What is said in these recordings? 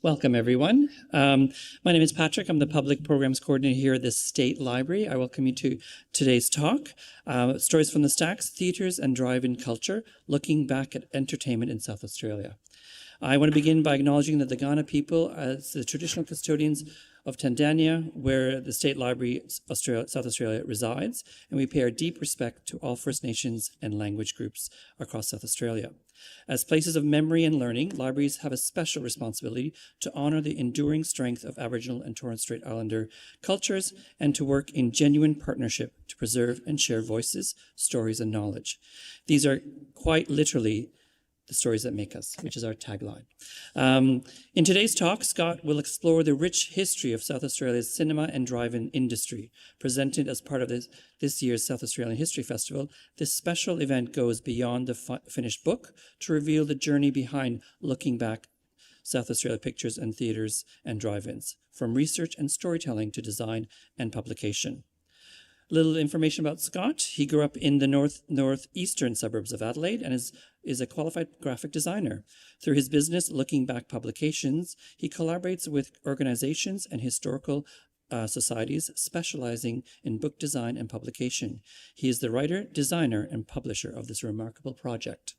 Welcome, everyone. My name is Patrick. I'm the Public Programs Coordinator here at the State Library. I welcome you to today's talk, Stories from the Stacks, Theatres and Drive-In Culture, Looking Back at Entertainment in South Australia. I want to begin by acknowledging that the Kaurna people, as the traditional custodians of Tanzania, where the State Library South Australia resides, and we pay our deep respect to all First Nations and language groups across South Australia. As places of memory and learning, libraries have a special responsibility to honour the enduring strength of Aboriginal and Torres Strait Islander cultures and to work in genuine partnership to preserve and share voices, stories and knowledge. These are quite literally the stories that make us, which is our tagline. In today's talk, Scott will explore the rich history of South Australia's cinema and drive-in industry. Presented as part of this year's South Australian History Festival, this special event goes beyond the finished book to reveal the journey behind Looking Back South Australia Pictures and Theatres and Drive-ins, from research and storytelling to design and publication. Little information about Scott. He grew up in the northeastern suburbs of Adelaide and is a qualified graphic designer. Through his business, Looking Back Publications, he collaborates with organizations and historical societies specializing in book design and publication. He is the writer, designer, and publisher of this remarkable project.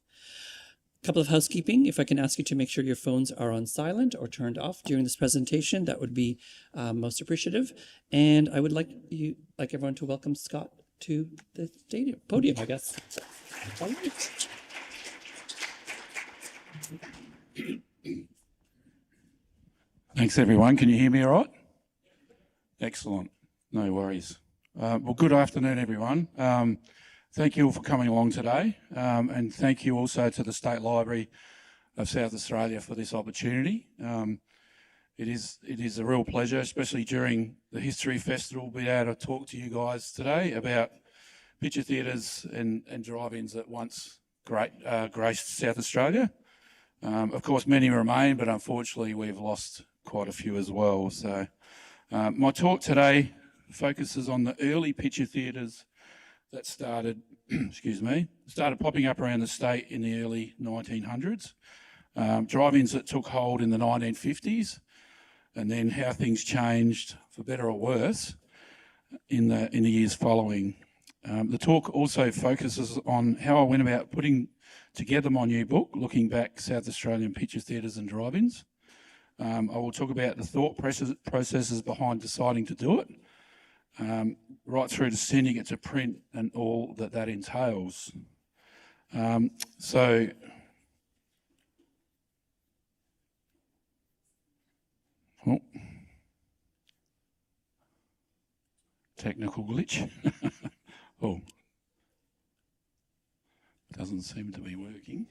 A couple of housekeeping. If I can ask you to make sure your phones are on silent or turned off during this presentation, that would be most appreciative. And I would like everyone to welcome Scott to the podium, I guess. All right. Thanks, everyone. Can you hear me all right? Excellent. No worries. Well, good afternoon, everyone. Thank you all for coming along today, and thank you also to the State Library of South Australia for this opportunity. It is a real pleasure, especially during the History Festival, be able to talk to you guys today about picture theatres and drive-ins that once graced South Australia. Of course, many remain, but unfortunately we've lost quite a few as well. So my talk today focuses on the early picture theatres that started popping up around the state in the early 1900s, drive-ins that took hold in the 1950s, and then how things changed for better or worse in the years following. The talk also focuses on how I went about putting together my new book, Looking Back South Australian Picture Theatres and Drive-ins. I will talk about the thought processes behind deciding to do it, right through to sending it to print and all that entails. Technical glitch. Oh, doesn't seem to be working.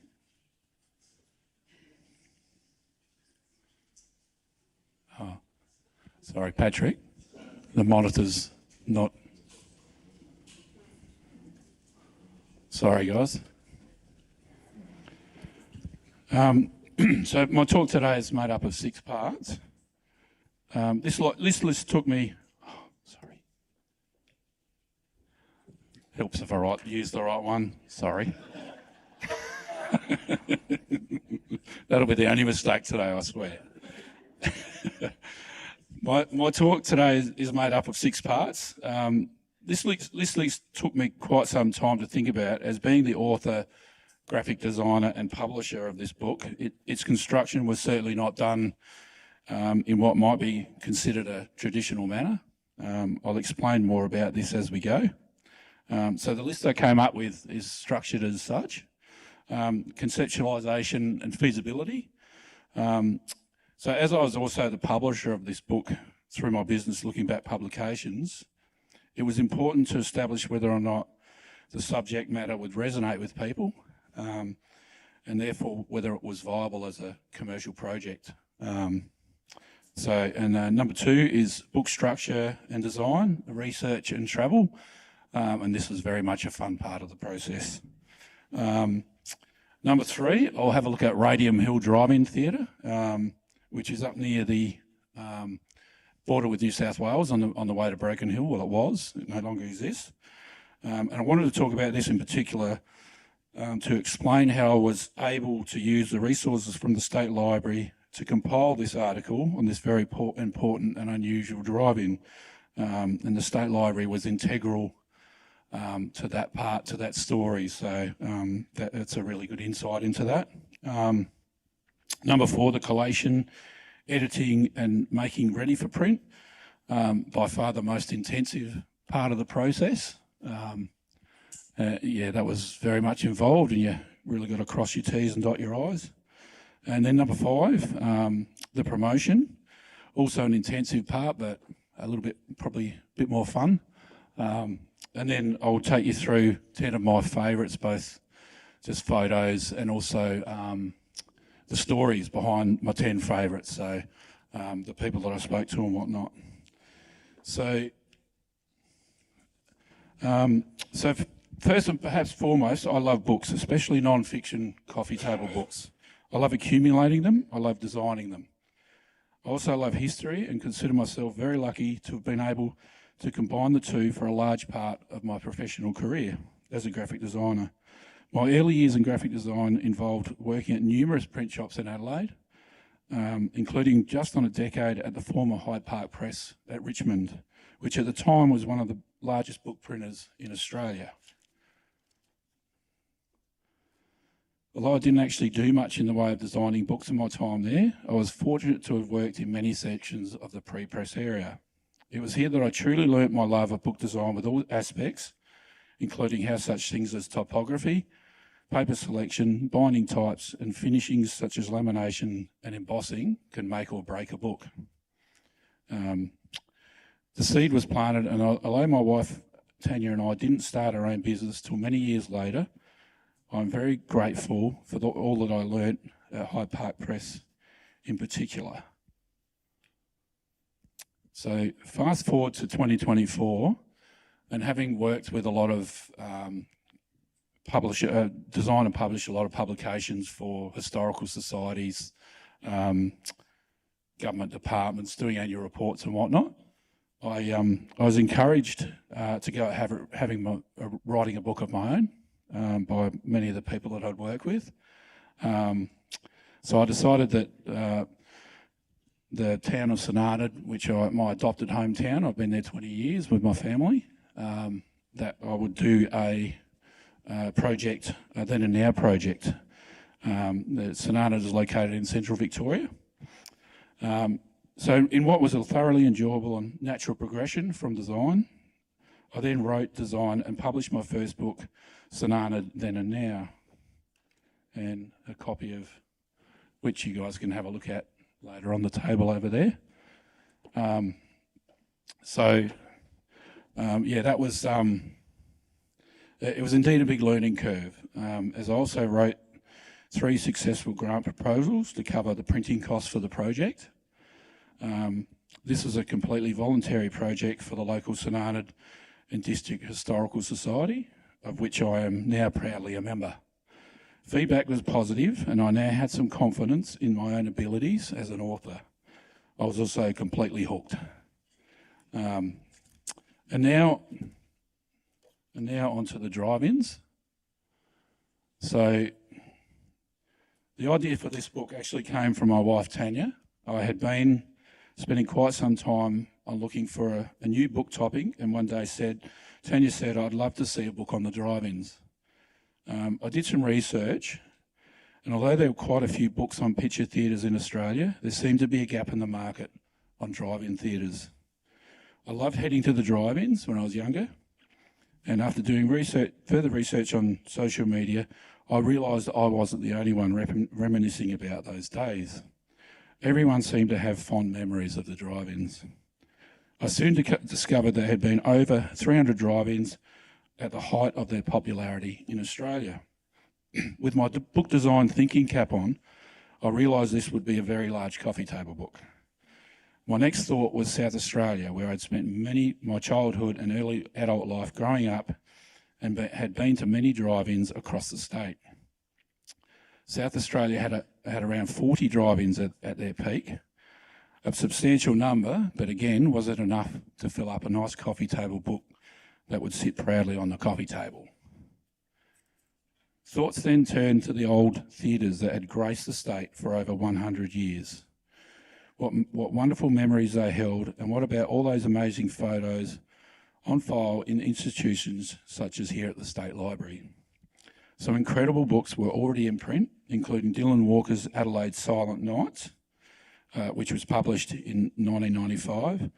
Oh, sorry, Patrick. The monitor's not. Sorry, guys. So my talk today is made up of 6 parts. This list took me. Oh, sorry. Helps if I use the right one. Sorry. That'll be the only mistake today, I swear. My talk today is made up of 6 parts. This list took me quite some time to think about. As being the author, graphic designer and publisher of this book, its construction was certainly not done in what might be considered a traditional manner. I'll explain more about this as we go. So the list I came up with is structured as such. Conceptualisation and feasibility. So as I was also the publisher of this book through my business Looking Back Publications, it was important to establish whether or not the subject matter would resonate with people, and therefore whether it was viable as a commercial project. Number 2 is book structure and design, research and travel, and this was very much a fun part of the process. Number 3, I'll have a look at Radium Hill Drive-In Theatre, which is up near the border with New South Wales on the way to Broken Hill. Well, it no longer exists. And I wanted to talk about this in particular to explain how I was able to use the resources from the State Library to compile this article on this very important and unusual drive-in, and the State Library was integral to that story. So that's a really good insight into that. Number 4, the collation, editing and making ready for print. By far the most intensive part of the process. That was very much involved, and you really got to cross your T's and dot your I's. And then number 5, the promotion, also an intensive part, but a little bit, probably a bit more fun. And then I'll take you through 10 of my favourites, both just photos and also the stories behind my 10 favourites. So the people that I spoke to and whatnot. So first and perhaps foremost, I love books, especially non-fiction coffee table books. I love accumulating them. I love designing them. I also love history and consider myself very lucky to have been able to combine the two for a large part of my professional career as a graphic designer. My early years in graphic design involved working at numerous print shops in Adelaide, including just on a decade at the former Hyde Park Press at Richmond, which at the time was one of the largest book printers in Australia. Although I didn't actually do much in the way of designing books in my time there, I was fortunate to have worked in many sections of the pre-press area. It was here that I truly learnt my love of book design with all aspects, including how such things as typography, paper selection, binding types and finishings such as lamination and embossing can make or break a book. The seed was planted, and although my wife Tanya and I didn't start our own business till many years later, I'm very grateful for all that I learnt at Hyde Park Press in particular. So fast forward to 2024, and having worked with a lot of design and publish a lot of publications for historical societies, government departments, doing annual reports and whatnot, I was encouraged to go writing a book of my own by many of the people that I'd work with. So I decided that the town of Sout Australia, which my adopted hometown, I've been there 20 years with my family, that I would do a project, then and now project. Sout Australia is located in central Victoria. So in what was a thoroughly enjoyable and natural progression from design, I then wrote, designed and published my first book, Sout Australia, Then and Now, and a copy of which you guys can have a look at later on the table over there. That was, it was indeed a big learning curve, as I also wrote 3 successful grant proposals to cover the printing costs for the project. This was a completely voluntary project for the local Sout Australia and District Historical Society, of which I am now proudly a member. Feedback was positive, and I now had some confidence in my own abilities as an author. I was also completely hooked. And now onto the drive-ins. So the idea for this book actually came from my wife Tanya. I had been spending quite some time on looking for a new book topic, and one day Tanya said, I'd love to see a book on the drive-ins. I did some research, and although there were quite a few books on picture theatres in Australia, there seemed to be a gap in the market on drive-in theatres. I loved heading to the drive-ins when I was younger, and after doing further research on social media, I realised I wasn't the only one reminiscing about those days. Everyone seemed to have fond memories of the drive-ins. I soon discovered there had been over 300 drive-ins at the height of their popularity in Australia. With my book design thinking cap on, I realised this would be a very large coffee table book. My next thought was Sout Australia, where I'd spent my childhood and early adult life growing up and had been to many drive-ins across the state. Sout Australia had around 40 drive-ins at their peak, a substantial number, but again, was it enough to fill up a nice coffee table book that would sit proudly on the coffee table? Thoughts then turned to the old theatres that had graced the state for over 100 years. What wonderful memories they held, and what about all those amazing photos on file in institutions such as here at the State Library. Some incredible books were already in print, including Dylan Walker's Adelaide Silent Nights, which was published in 1995.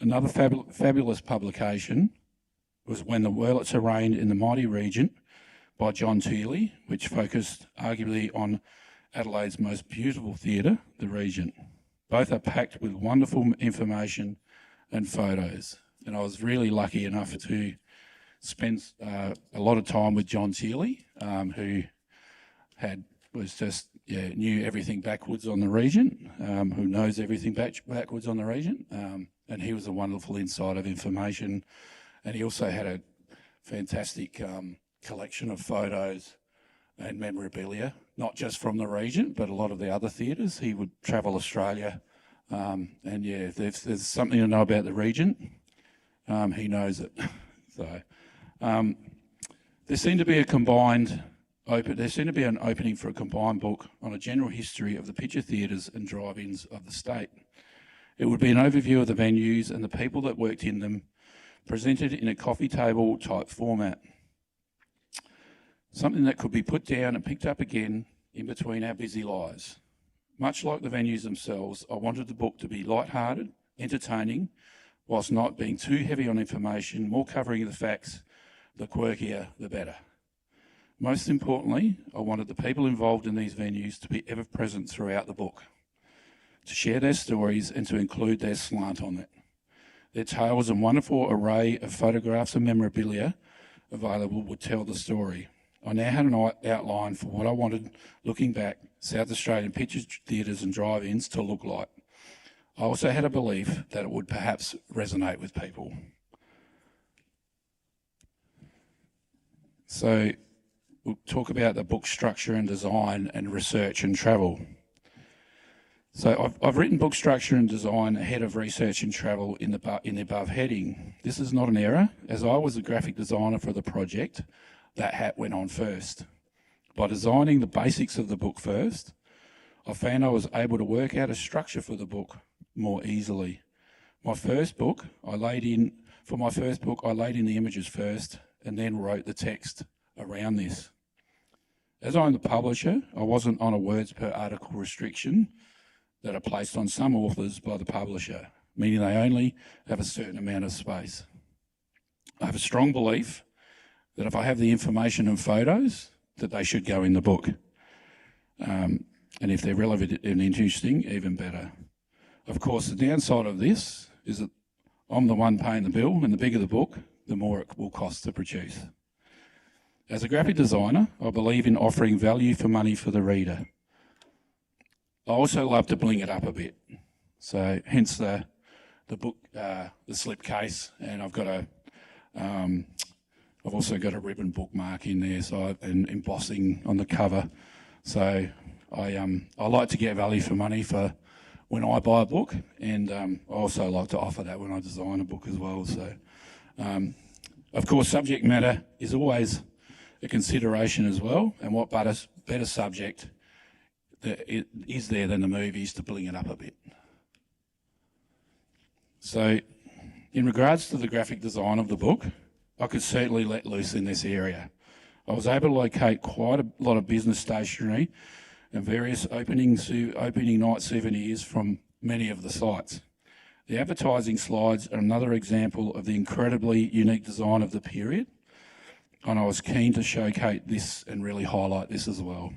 Another fabulous publication was When the Wurlitzer Reigned in the Mighty Regent by John Teeley, which focused arguably on Adelaide's most beautiful theatre, the Regent. Both are packed with wonderful information and photos. And I was really lucky enough to spend a lot of time with John Teeley, who knew everything backwards on the Regent, who knows everything backwards on the Regent, and he was a wonderful insight of information. And he also had a fantastic collection of photos and memorabilia, not just from the Regent, but a lot of the other theatres. He would travel Australia, and yeah, if there's something to know about the Regent, he knows it. So there seemed to be an opening for a combined book on a general history of the picture theatres and drive-ins of the state. It would be an overview of the venues and the people that worked in them, presented in a coffee table type format. Something that could be put down and picked up again in between our busy lives. Much like the venues themselves, I wanted the book to be light-hearted, entertaining, whilst not being too heavy on information, more covering the facts, the quirkier, the better. Most importantly, I wanted the people involved in these venues to be ever present throughout the book, to share their stories and to include their slant on it. Their tales and wonderful array of photographs and memorabilia available would tell the story. I now had an outline for what I wanted, looking back, South Australian picture theatres and drive-ins to look like. I also had a belief that it would perhaps resonate with people. So we'll talk about the book structure and design and research and travel. So I've written book structure and design ahead of research and travel in the above heading. This is not an error, as I was the graphic designer for the project. That hat went on first. By designing the basics of the book first, I found I was able to work out a structure for the book more easily. My first book, I laid in the images first and then wrote the text around this. As I'm the publisher, I wasn't on a words per article restriction that are placed on some authors by the publisher, meaning they only have a certain amount of space. I have a strong belief that if I have the information and photos, that they should go in the book. And if they're relevant and interesting, even better. Of course, the downside of this is that I'm the one paying the bill, and the bigger the book, the more it will cost to produce. As a graphic designer, I believe in offering value for money for the reader. I also love to bling it up a bit. So hence the book, the slipcase, and I've also got a ribbon bookmark in there, and embossing on the cover. So I like to get value for money for when I buy a book, and I also like to offer that when I design a book as well. So, of course, subject matter is always a consideration as well, and what better subject is there than the movies to bling it up a bit. So, in regards to the graphic design of the book, I could certainly let loose in this area. I was able to locate quite a lot of business stationery and various opening night souvenirs from many of the sites. The advertising slides are another example of the incredibly unique design of the period, and I was keen to showcase this and really highlight this as well.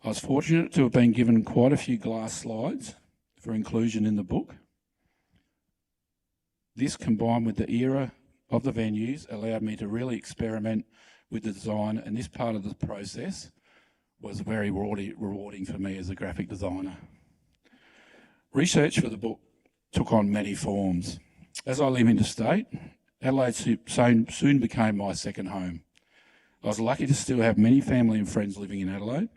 I was fortunate to have been given quite a few glass slides for inclusion in the book. This, combined with the era of the venues, allowed me to really experiment with the design, and this part of the process was very rewarding for me as a graphic designer. Research for the book took on many forms. As I live interstate, Adelaide soon became my second home. I was lucky to still have many family and friends living in Adelaide.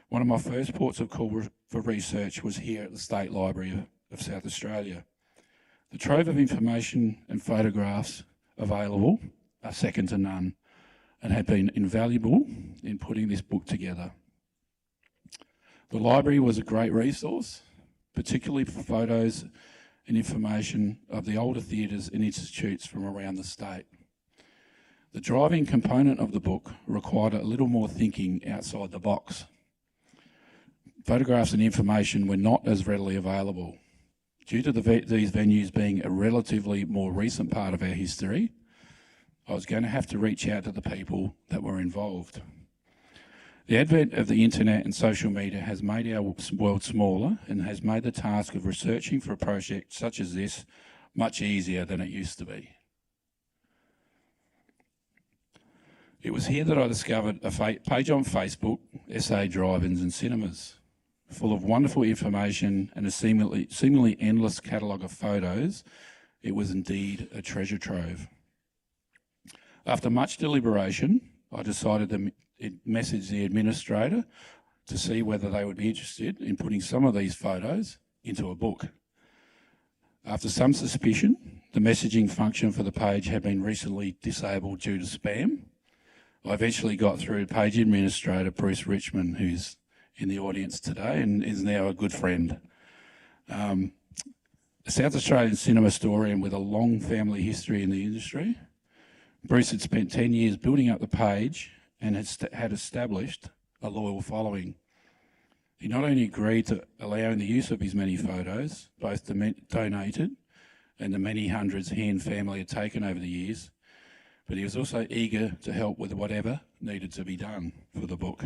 One of my first ports of call for research was here at the State Library of South Australia. The trove of information and photographs available are second to none, and have been invaluable in putting this book together. The library was a great resource, particularly for photos and information of the older theatres and institutes from around the state. The driving component of the book required a little more thinking outside the box. Photographs and information were not as readily available. Due to these venues being a relatively more recent part of our history, I was going to have to reach out to the people that were involved. The advent of the internet and social media has made our world smaller and has made the task of researching for a project such as this much easier than it used to be. It was here that I discovered a page on Facebook, SA Drive-ins and Cinemas, full of wonderful information and a seemingly endless catalogue of photos. It was indeed a treasure trove. After much deliberation, I decided to message the administrator to see whether they would be interested in putting some of these photos into a book. After some suspicion, the messaging function for the page had been recently disabled due to spam. I eventually got through to page administrator Bruce Richmond, who's in the audience today and is now a good friend. A South Australian cinema historian with a long family history in the industry, Bruce had spent 10 years building up the page and had established a loyal following. He not only agreed to allowing the use of his many photos, both donated and the many hundreds he and family had taken over the years, but he was also eager to help with whatever needed to be done for the book.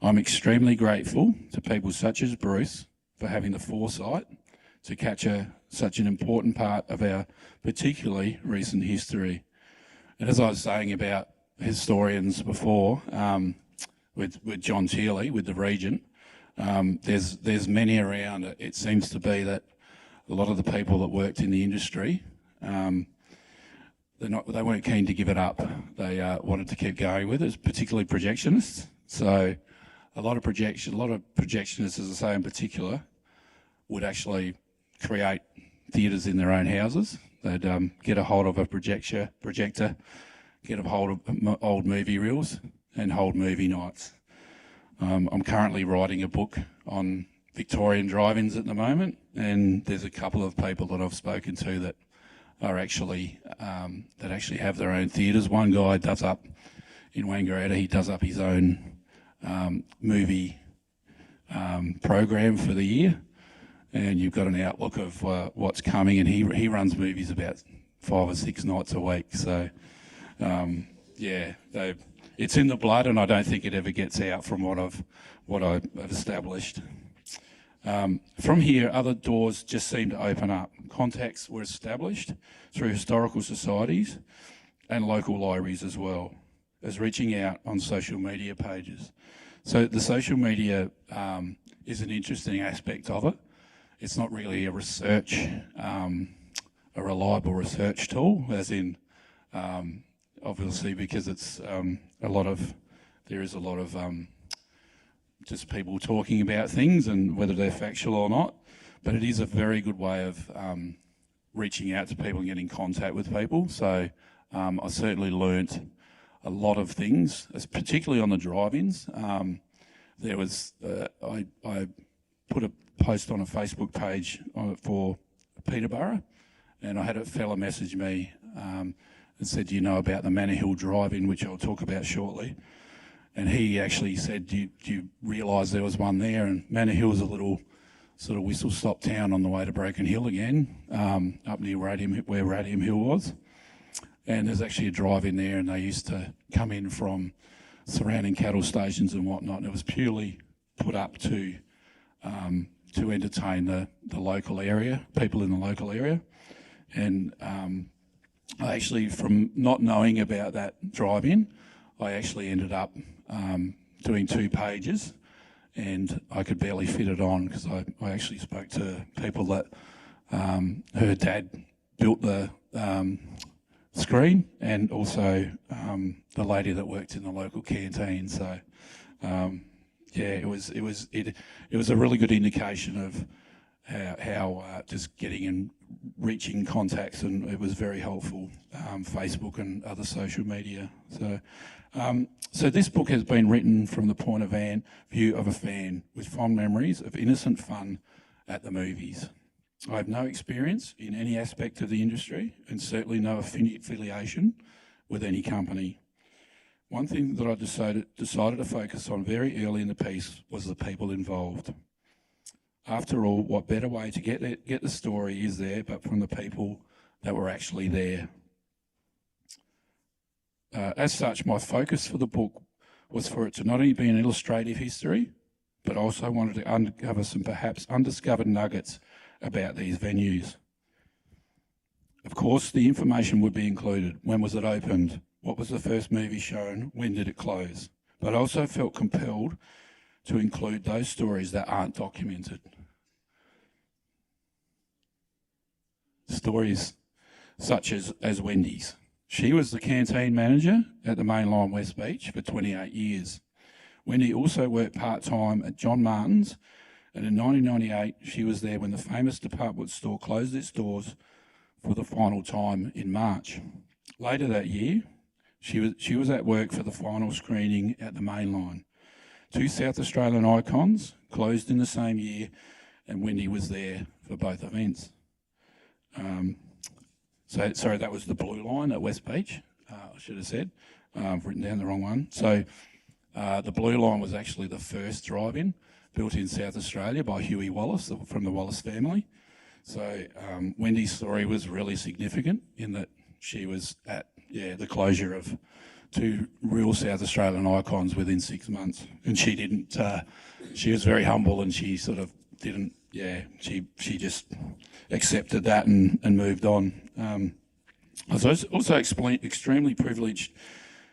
I'm extremely grateful to people such as Bruce for having the foresight to capture such an important part of our particularly recent history. And as I was saying about historians before, with John Tearley, with the Regent, there's many around. It seems to be that a lot of the people that worked in the industry, they weren't keen to give it up. They wanted to keep going with it, particularly projectionists. So a lot of projectionists, as I say in particular, would actually create theatres in their own houses. They'd get a hold of a projector, get a hold of old movie reels and hold movie nights. I'm currently writing a book on Victorian drive-ins at the moment, and there's a couple of people that I've spoken to that are actually have their own theatres. One guy does up in Wangaratta, he does up his own movie program for the year, and you've got an outlook of what's coming, and he runs movies about 5 or 6 nights a week. So it's in the blood, and I don't think it ever gets out from what I've established. From here, other doors just seemed to open up. Contacts were established through historical societies and local libraries, as well as reaching out on social media pages. So the social media is an interesting aspect of it. It's not really a reliable research tool, as in, obviously, because it's there is a lot of just people talking about things and whether they're factual or not. But it is a very good way of reaching out to people and getting in contact with people. So I certainly learnt a lot of things, particularly on the drive-ins. There was I put a post on a Facebook page for Peterborough, and I had a fella message me and said, "Do you know about the Manor Hill Drive-in," which I'll talk about shortly. And he actually said, do you realise there was one there? And Manor Hill is a little sort of whistle-stop town on the way to Broken Hill again, up near where Radium Hill was. And there's actually a drive-in there, and they used to come in from surrounding cattle stations and whatnot. And it was purely put up to entertain the local area, people in the local area. And I actually, from not knowing about that drive-in, I actually ended up doing 2 pages, and I could barely fit it on because I actually spoke to people that her dad built the screen, and also the lady that worked in the local canteen. So it was a really good indication of how just getting and reaching contacts, and it was very helpful, Facebook and other social media. So this book has been written from the point of view of a fan with fond memories of innocent fun at the movies. I have no experience in any aspect of the industry and certainly no affiliation with any company. One thing that I decided to focus on very early in the piece was the people involved. After all, what better way to get the story is there but from the people that were actually there? As such, my focus for the book was for it to not only be an illustrative history, but also wanted to uncover some perhaps undiscovered nuggets about these venues. Of course, the information would be included. When was it opened? What was the first movie shown? When did it close? But I also felt compelled to include those stories that aren't documented. Stories such as Wendy's. She was the canteen manager at the Mainline West Beach for 28 years. Wendy also worked part-time at John Martin's, and in 1998 she was there when the famous department store closed its doors for the final time in March. Later that year, she was at work for the final screening at the Mainline. Two South Australian icons closed in the same year, and Wendy was there for both events. Sorry, that was the Blue Line at West Beach, I should have said. I've written down the wrong one. So the Blue Line was actually the first drive-in built in South Australia by Huey Wallace from the Wallace family. So Wendy's story was really significant in that she was at the closure of two real South Australian icons within 6 months. And she didn't, she was very humble, and she sort of didn't, she just accepted that and moved on. I was also extremely privileged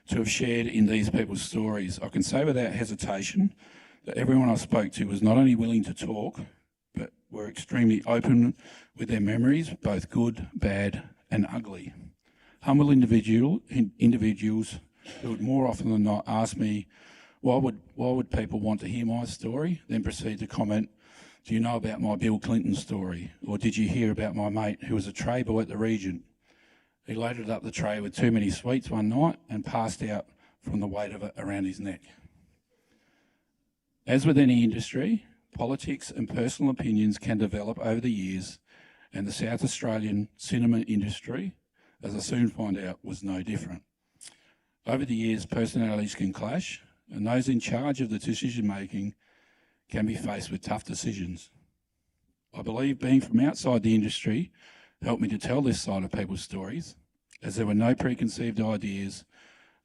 to have shared in these people's stories. I can say without hesitation that everyone I spoke to was not only willing to talk, but were extremely open with their memories, both good, bad, and ugly. Humble individuals who would more often than not ask me, why would people want to hear my story, then proceed to comment, do you know about my Bill Clinton story? Or did you hear about my mate who was a tray boy at the Regent? He loaded up the tray with too many sweets one night and passed out from the weight of it around his neck. As with any industry, politics and personal opinions can develop over the years, and the South Australian cinema industry, as I soon find out, was no different. Over the years, personalities can clash, and those in charge of the decision-making can be faced with tough decisions. I believe being from outside the industry helped me to tell this side of people's stories, as there were no preconceived ideas,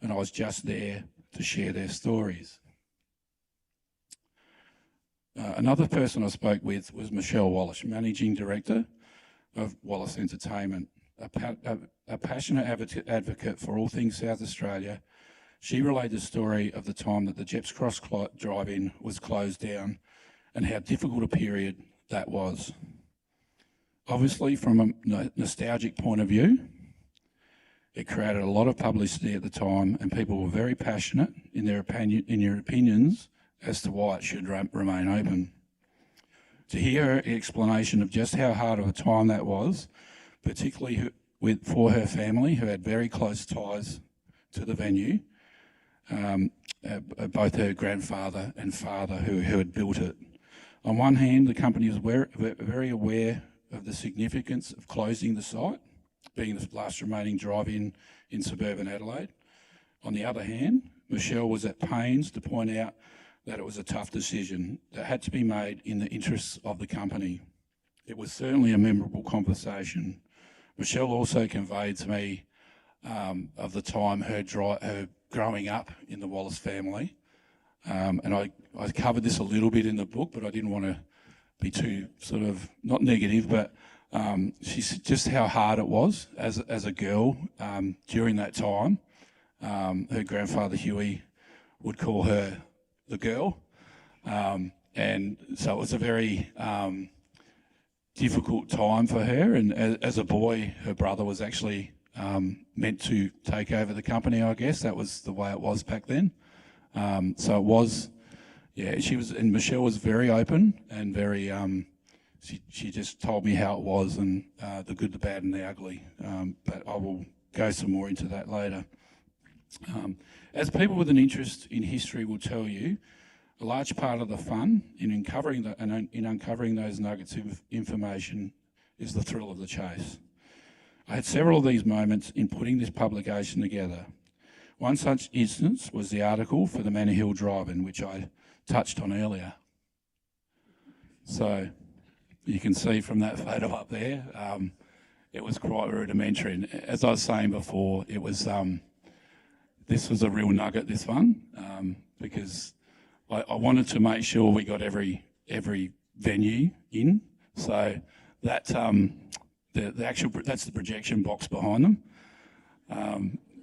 and I was just there to share their stories. Another person I spoke with was Michelle Wallace, Managing Director of Wallace Entertainment, a passionate advocate for all things South Australia. She relayed the story of the time that the Jeps Cross drive-in was closed down and how difficult a period that was. Obviously, from a nostalgic point of view, it created a lot of publicity at the time, and people were very passionate in their opinions as to why it should remain open. To hear her explanation of just how hard of a time that was, particularly for her family, who had very close ties to the venue, both her grandfather and father who had built it. On one hand, the company was very aware of the significance of closing the site, being the last remaining drive-in in suburban Adelaide. On the other hand, Michelle was at pains to point out that it was a tough decision that had to be made in the interests of the company. It was certainly a memorable conversation. Michelle also conveyed to me of the time her growing up in the Wallace family. And I covered this a little bit in the book, but I didn't want to be too sort of, not negative, but she's just how hard it was as a girl during that time. Her grandfather Huey would call her the girl. And so it was a very difficult time for her. And as a boy, her brother was actually meant to take over the company, I guess. That was the way it was back then. So it was, and Michelle was very open and very, she just told me how it was, and the good, the bad and the ugly. But I will go some more into that later. As people with an interest in history will tell you, a large part of the fun in uncovering those nuggets of information is the thrill of the chase. I had several of these moments in putting this publication together. One such instance was the article for the Manor Hill Drive-In, which I touched on earlier. So you can see from that photo up there, it was quite rudimentary. And as I was saying before, it was this was a real nugget, this one, because I wanted to make sure we got every venue in. So that that's the projection box behind them,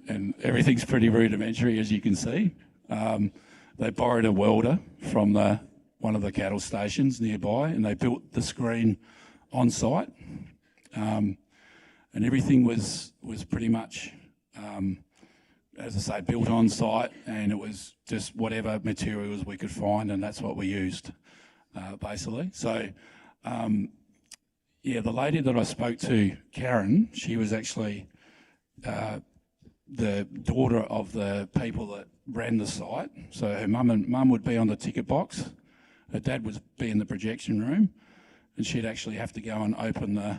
and everything's pretty rudimentary, as you can see. They borrowed a welder from one of the cattle stations nearby, and they built the screen on site, and everything was pretty much, as I say, built on site, and it was just whatever materials we could find, and that's what we used, basically. So, yeah, the lady that I spoke to, Karen, she was actually the daughter of the people that ran the site. So her mum would be on the ticket box, her dad would be in the projection room, and she'd actually have to go and open the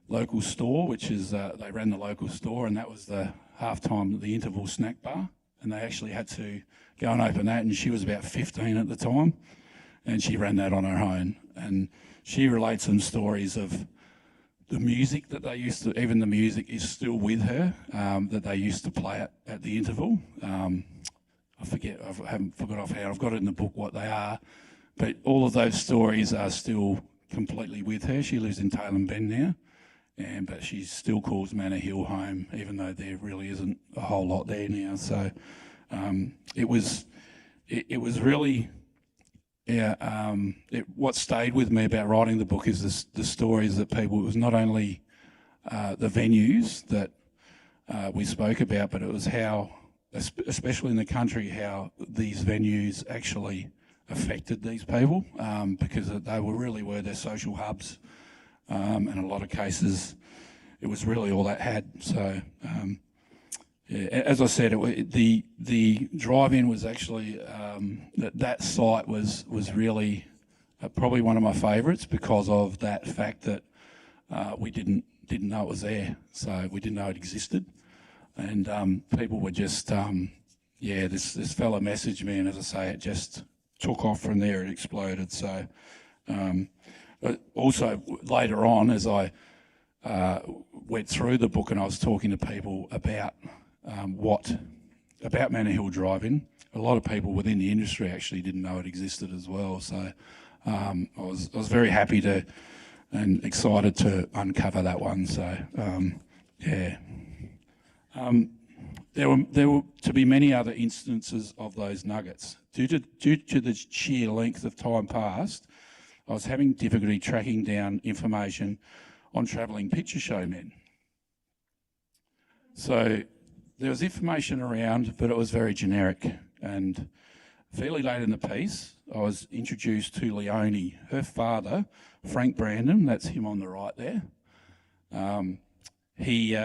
local store, which is, they ran the local store, and that was the halftime, the interval snack bar, and they actually had to go and open that, and she was about 15 at the time, and she ran that on her own. And she relates some stories of the music that they used to, even the music is still with her, that they used to play at the interval. I haven't forgot offhand, I've got it in the book what they are, but all of those stories are still completely with her. She lives in Tailem Bend now, but she still calls Manor Hill home, even though there really isn't a whole lot there now. So it was really, yeah. What stayed with me about writing the book is the stories that people. It was not only the venues that we spoke about, but it was how, especially in the country, how these venues actually affected these people, because they were their social hubs. In a lot of cases, it was really all that had. So, yeah, as I said, the drive-in was actually that site was really probably one of my favourites because of that fact that we didn't know it was there, so we didn't know it existed, and people were just this fella messaged me, and as I say, it just took off from there. It exploded. So. But also later on, as I went through the book and I was talking to people about about Manor Hill Drive-In, a lot of people within the industry actually didn't know it existed as well. So I was very happy to and excited to uncover that one. So yeah, there were to be many other instances of those nuggets. Due to the sheer length of time passed, I was having difficulty tracking down information on travelling picture show men. So there was information around, but it was very generic. And fairly late in the piece, I was introduced to Leonie. Her father, Frank Brandon, that's him on the right there, he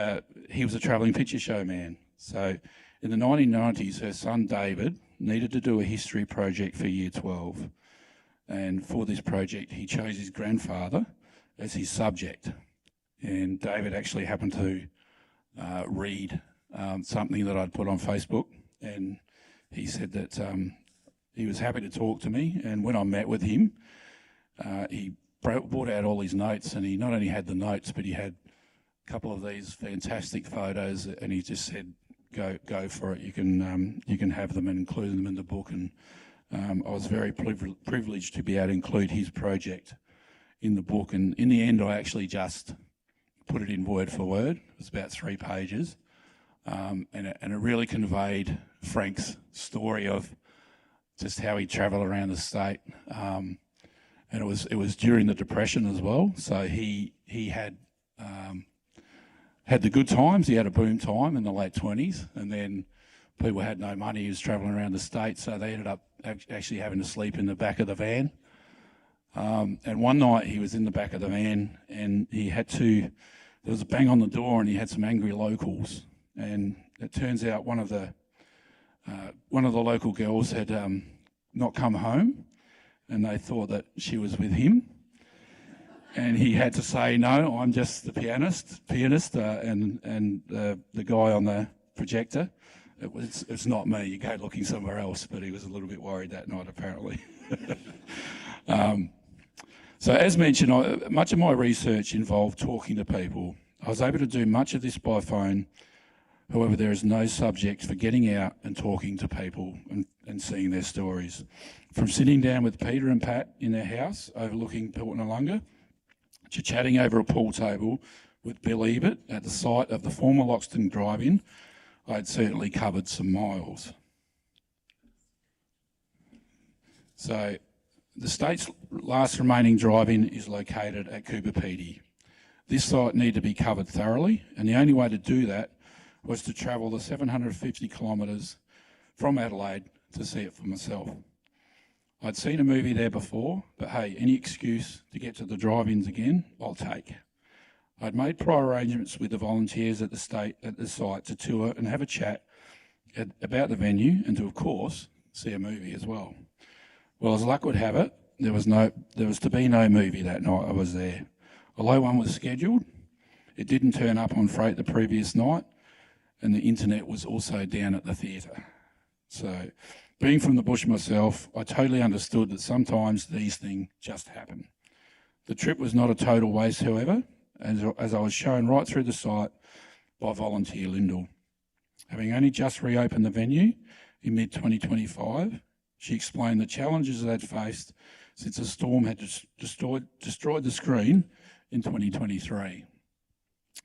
was a travelling picture show man. So in the 1990s, her son David needed to do a history project for Year 12. And for this project, he chose his grandfather as his subject. And David actually happened to read something that I'd put on Facebook, and he said that he was happy to talk to me. And when I met with him, he brought out all his notes, and he not only had the notes, but he had a couple of these fantastic photos, and he just said, "Go for it. You can have them and include them in the book." And I was very privileged to be able to include his project in the book. And in the end, I actually just put it in word for word. It was about 3 pages. And it really conveyed Frank's story of just how he travelled around the state. And it was during the Depression as well. So he had the good times. He had a boom time in the late 20s, and then people had no money. He was travelling around the state, so they ended up actually having to sleep in the back of the van. And one night he was in the back of the van and there was a bang on the door and he had some angry locals. And it turns out one of the local girls had not come home, and they thought that she was with him. And he had to say, "No, I'm just the pianist, and the guy on the projector. It's not me. You go looking somewhere else." But he was a little bit worried that night, apparently. So as mentioned, much of my research involved talking to people. I was able to do much of this by phone. However, there is no subject for getting out and talking to people and seeing their stories. From sitting down with Peter and Pat in their house overlooking Piltnalunga, to chatting over a pool table with Bill Ebert at the site of the former Loxton Drive-In, I had certainly covered some miles. So the state's last remaining drive-in is located at Cooperpedy. This site needed to be covered thoroughly, and the only way to do that was to travel the 750 kilometres from Adelaide to see it for myself. I'd seen a movie there before, but hey, any excuse to get to the drive-ins again, I'll take. I'd made prior arrangements with the volunteers at the site to tour and have a chat about the venue and to, of course, see a movie as well. Well, as luck would have it, there was to be no movie that night I was there. Although one was scheduled, it didn't turn up on freight the previous night, and the internet was also down at the theatre. So, being from the bush myself, I totally understood that sometimes these things just happen. The trip was not a total waste, however, as I was shown right through the site by volunteer Lyndall. Having only just reopened the venue in mid-2025, she explained the challenges they'd faced since a storm had destroyed the screen in 2023.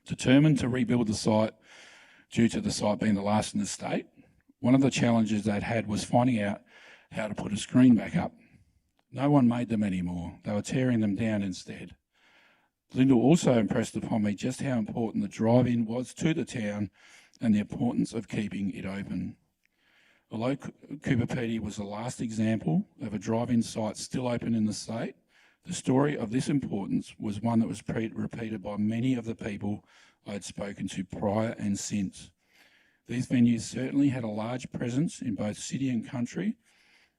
Determined to rebuild the site due to the site being the last in the state, one of the challenges they'd had was finding out how to put a screen back up. No one made them anymore. They were tearing them down instead. Lyndall also impressed upon me just how important the drive-in was to the town and the importance of keeping it open. Although Cooperpedy was the last example of a drive-in site still open in the state, the story of this importance was one that was repeated by many of the people I had spoken to prior and since. These venues certainly had a large presence in both city and country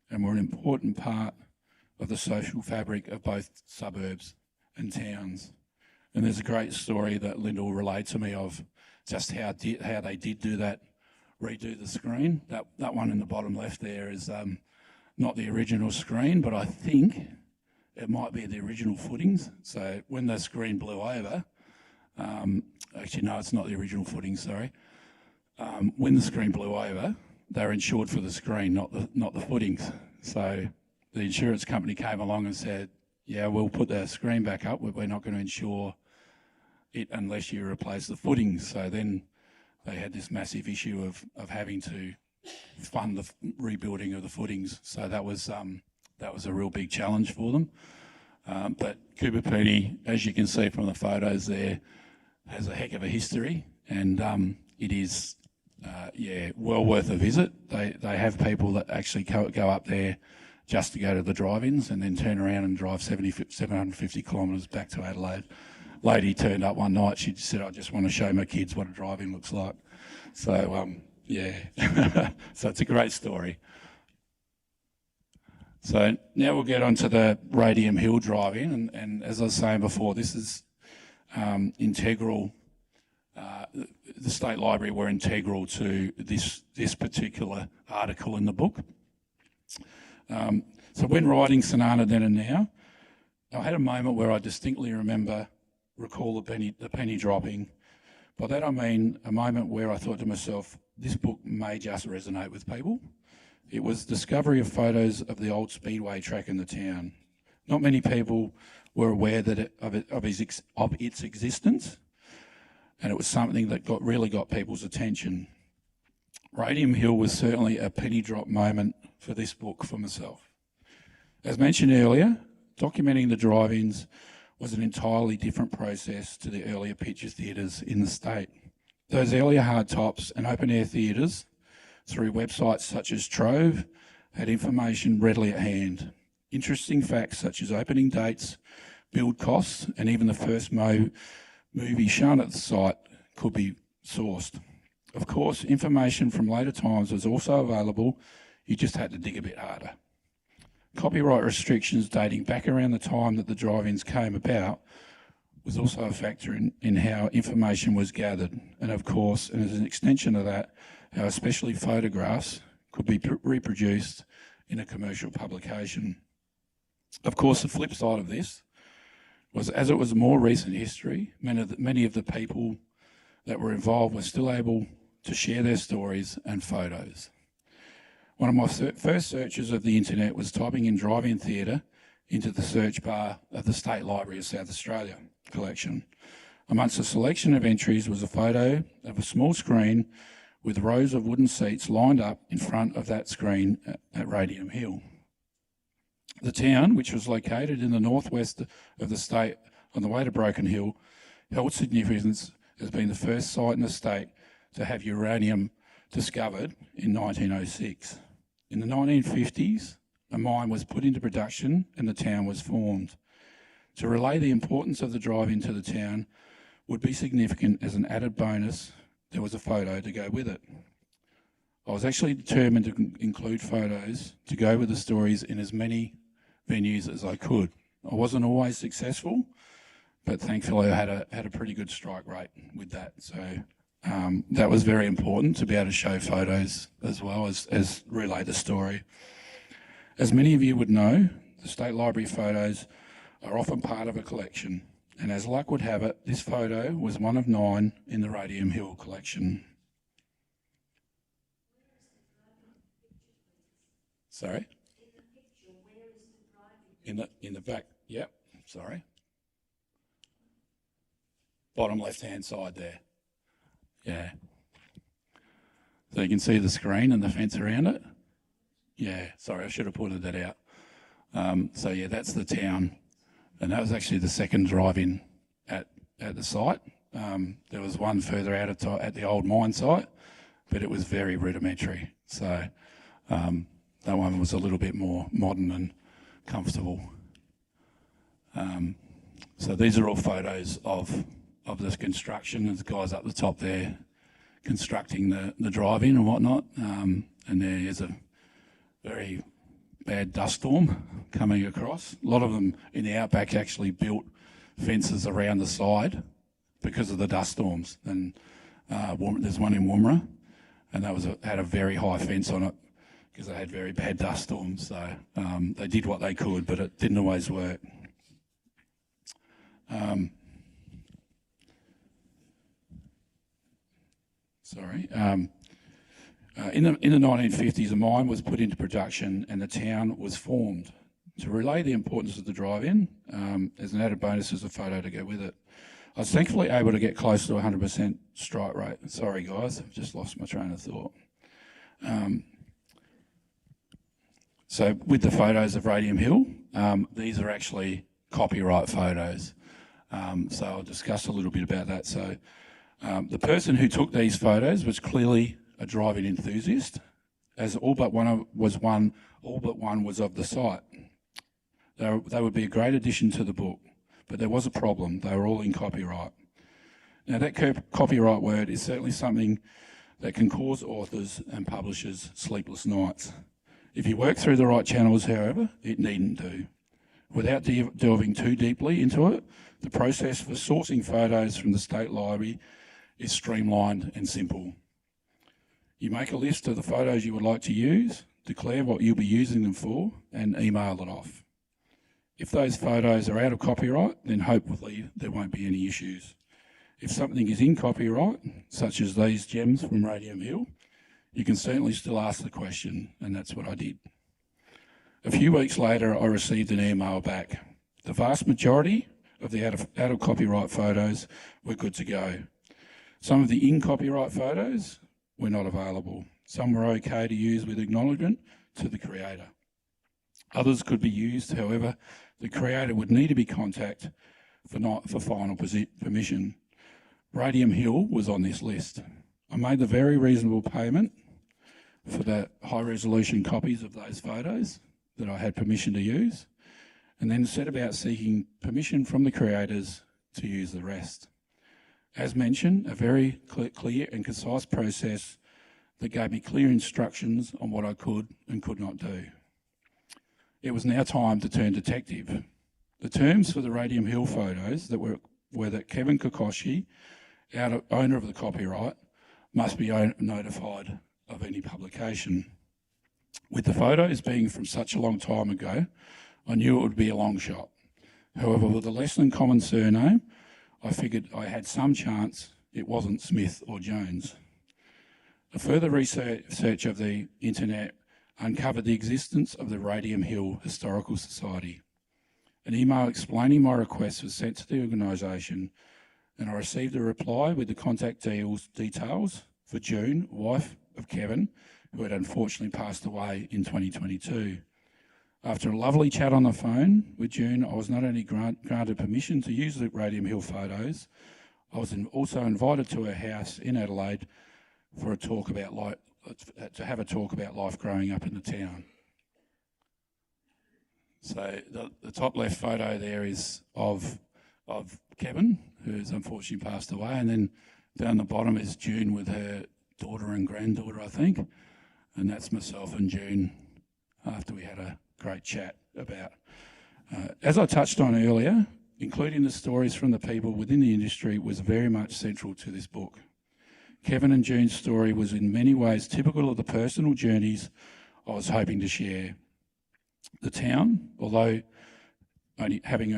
and were an important part of the social fabric of both suburbs and towns. And there's a great story that Linda will relate to me of just how they did do that, redo the screen. That one in the bottom left there is not the original screen, but I think it might be the original footings. So when the screen blew over, actually no, it's not the original footings, sorry. When the screen blew over, they were insured for the screen, not the footings. So the insurance company came along and said, yeah, we'll put the screen back up, but we're not going to insure it unless you replace the footings. So then they had this massive issue of having to fund the rebuilding of the footings. So that was a real big challenge for them. But Cooperpedy, as you can see from the photos there, has a heck of a history, and it is well worth a visit. They have people that actually go up there just to go to the drive-ins and then turn around and drive 750 kilometres back to Adelaide. Lady turned up one night, she said, I just want to show my kids what a drive-in looks like. So, so it's a great story. So now we'll get on to the Radium Hill drive-in, and as I was saying before, this is integral. The State Library were integral to this particular article in the book. So when writing Sanana Then and Now, I had a moment where I distinctly recall the penny dropping. By that I mean a moment where I thought to myself, this book may just resonate with people. It was discovery of photos of the old speedway track in the town. Not many people were aware of its existence, and it was something that really got people's attention. Radium Hill was certainly a penny drop moment for this book for myself. As mentioned earlier, documenting the drive-ins was an entirely different process to the earlier picture theatres in the state. Those earlier hard tops and open-air theatres, through websites such as Trove, had information readily at hand. Interesting facts such as opening dates, build costs, and even the first movie shown at the site could be sourced. Of course, information from later times was also available, you just had to dig a bit harder. Copyright restrictions dating back around the time that the drive-ins came about was also a factor in how information was gathered. And of course, and as an extension of that, how especially photographs could be reproduced in a commercial publication. Of course, the flip side of this was, as it was more recent history, many of the people that were involved were still able to share their stories and photos. One of my first searches of the internet was typing in drive-in theatre into the search bar of the State Library of South Australia collection. Amongst a selection of entries was a photo of a small screen with rows of wooden seats lined up in front of that screen at Radium Hill. The town, which was located in the northwest of the state on the way to Broken Hill, held significance as being the first site in the state to have uranium discovered in 1906. In the 1950s, a mine was put into production and the town was formed. To relay the importance of the drive-in to the town would be significant. As an added bonus, there was a photo to go with it. I was actually determined to include photos to go with the stories in as many venues as I could. I wasn't always successful, but thankfully I had a pretty good strike rate with that. So that was very important, to be able to show photos as well as relay the story. As many of you would know, the State Library photos are often part of a collection, and as luck would have it, this photo was one of 9 in the Radium Hill collection. Sorry? In the back, yep, sorry. Bottom left-hand side there. Yeah. So you can see the screen and the fence around it. Yeah, sorry, I should have pointed that out. So yeah, that's the town. And that was actually the second drive-in at the site. There was one further out at the old mine site, but it was very rudimentary. So that one was a little bit more modern and comfortable. So these are all photos of this construction. There's guys up the top there constructing the drive-in and whatnot. And there is a very bad dust storm coming across. A lot of them in the outback actually built fences around the side because of the dust storms. And there's one in Woomera, and that had a very high fence on it because they had very bad dust storms. So they did what they could, but it didn't always work. In the 1950s, a mine was put into production and the town was formed. To relay the importance of the drive-in, as an added bonus, there's a photo to go with it. I was thankfully able to get close to 100% strike rate. Sorry guys, I've just lost my train of thought. So with the photos of Radium Hill, these are actually copyright photos. So I'll discuss a little bit about that. So the person who took these photos was clearly a driving enthusiast, as all but one was of the site. They would be a great addition to the book, but there was a problem. They were all in copyright. Now that copyright word is certainly something that can cause authors and publishers sleepless nights. If you work through the right channels, however, it needn't do. Without delving too deeply into it, the process for sourcing photos from the State Library is streamlined and simple. You make a list of the photos you would like to use, declare what you'll be using them for, and email it off. If those photos are out of copyright, then hopefully there won't be any issues. If something is in copyright, such as these gems from Radium Hill, you can certainly still ask the question, and that's what I did. A few weeks later, I received an email back. The vast majority of the out of copyright photos were good to go. Some of the in copyright photos were not available. Some were okay to use with acknowledgement to the creator. Others could be used, however, the creator would need to be contacted for final permission. Radium Hill was on this list. I made the very reasonable payment for the high resolution copies of those photos. that I had permission to use, and then set about seeking permission from the creators to use the rest. As mentioned, a very clear and concise process that gave me clear instructions on what I could and could not do. It was now time to turn detective. The terms for the Radium Hill photos that were that Kevin Kokoshi, owner of the copyright, must be notified of any publication. With the photos being from such a long time ago, I knew it would be a long shot. However, with a less than common surname, I figured I had some chance it wasn't Smith or Jones. A further research of the internet uncovered the existence of the Radium Hill Historical Society. An email explaining my request was sent to the organisation, and I received a reply with the contact details for June, wife of Kevin, who had unfortunately passed away in 2022. After a lovely chat on the phone with June, I was not only granted permission to use the Radium Hill photos, I was also invited to her house in Adelaide for to have a talk about life growing up in the town. So the top left photo there is of Kevin, who's unfortunately passed away, and then down the bottom is June with her daughter and granddaughter, I think, and that's myself and June after we had a great chat about. As I touched on earlier, including the stories from the people within the industry was very much central to this book. Kevin and June's story was in many ways typical of the personal journeys I was hoping to share. The town, although having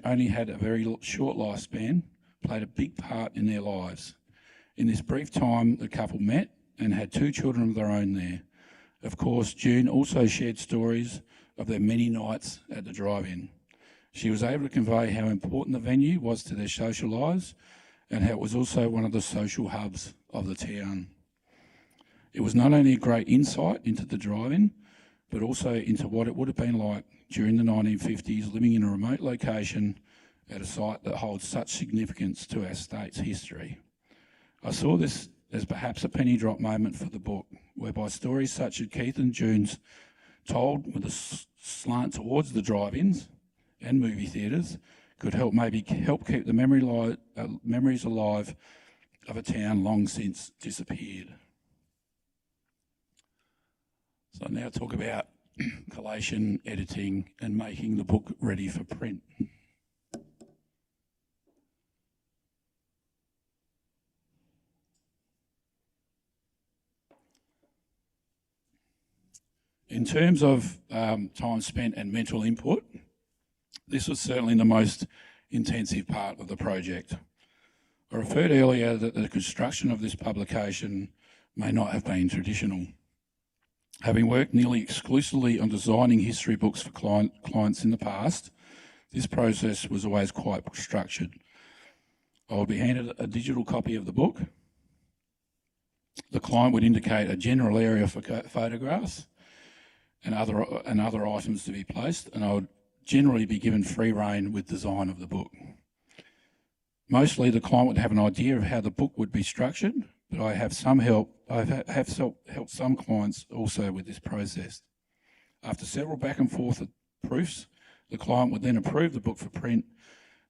only had a very short lifespan, played a big part in their lives. In this brief time, the couple met and had 2 children of their own there. Of course, June also shared stories of their many nights at the drive-in. She was able to convey how important the venue was to their social lives and how it was also one of the social hubs of the town. It was not only a great insight into the drive-in, but also into what it would have been like during the 1950s, living in a remote location at a site that holds such significance to our state's history. I saw this as perhaps a penny drop moment for the book, whereby stories such as Keith and June's told with a slant towards the drive-ins and movie theatres could help keep the memories alive of a town long since disappeared. So now talk about collation, editing, and making the book ready for print. In terms of time spent and mental input, this was certainly the most intensive part of the project. I referred earlier that the construction of this publication may not have been traditional. Having worked nearly exclusively on designing history books for clients in the past, this process was always quite structured. I would be handed a digital copy of the book. The client would indicate a general area for photographs and other items to be placed, and I would generally be given free rein with design of the book. Mostly the client would have an idea of how the book would be structured, but I have helped some clients also with this process. After several back and forth proofs, the client would then approve the book for print.